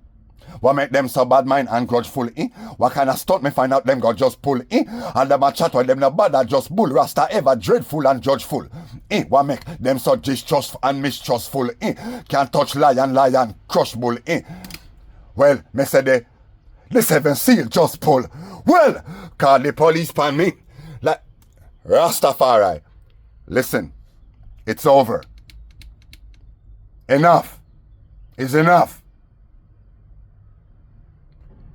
What make them so bad mind and grudgeful, What kind of stunt me find out them got just pull, And them a chat with them no bad and just bull. Rasta ever dreadful and judgeful, What make them so distrustful and mistrustful, Can't touch lion, crush bull, Well, me say the 7 seal just pull. Well, call the police pan me. Like, Rastafari, listen. It's over. Enough is enough.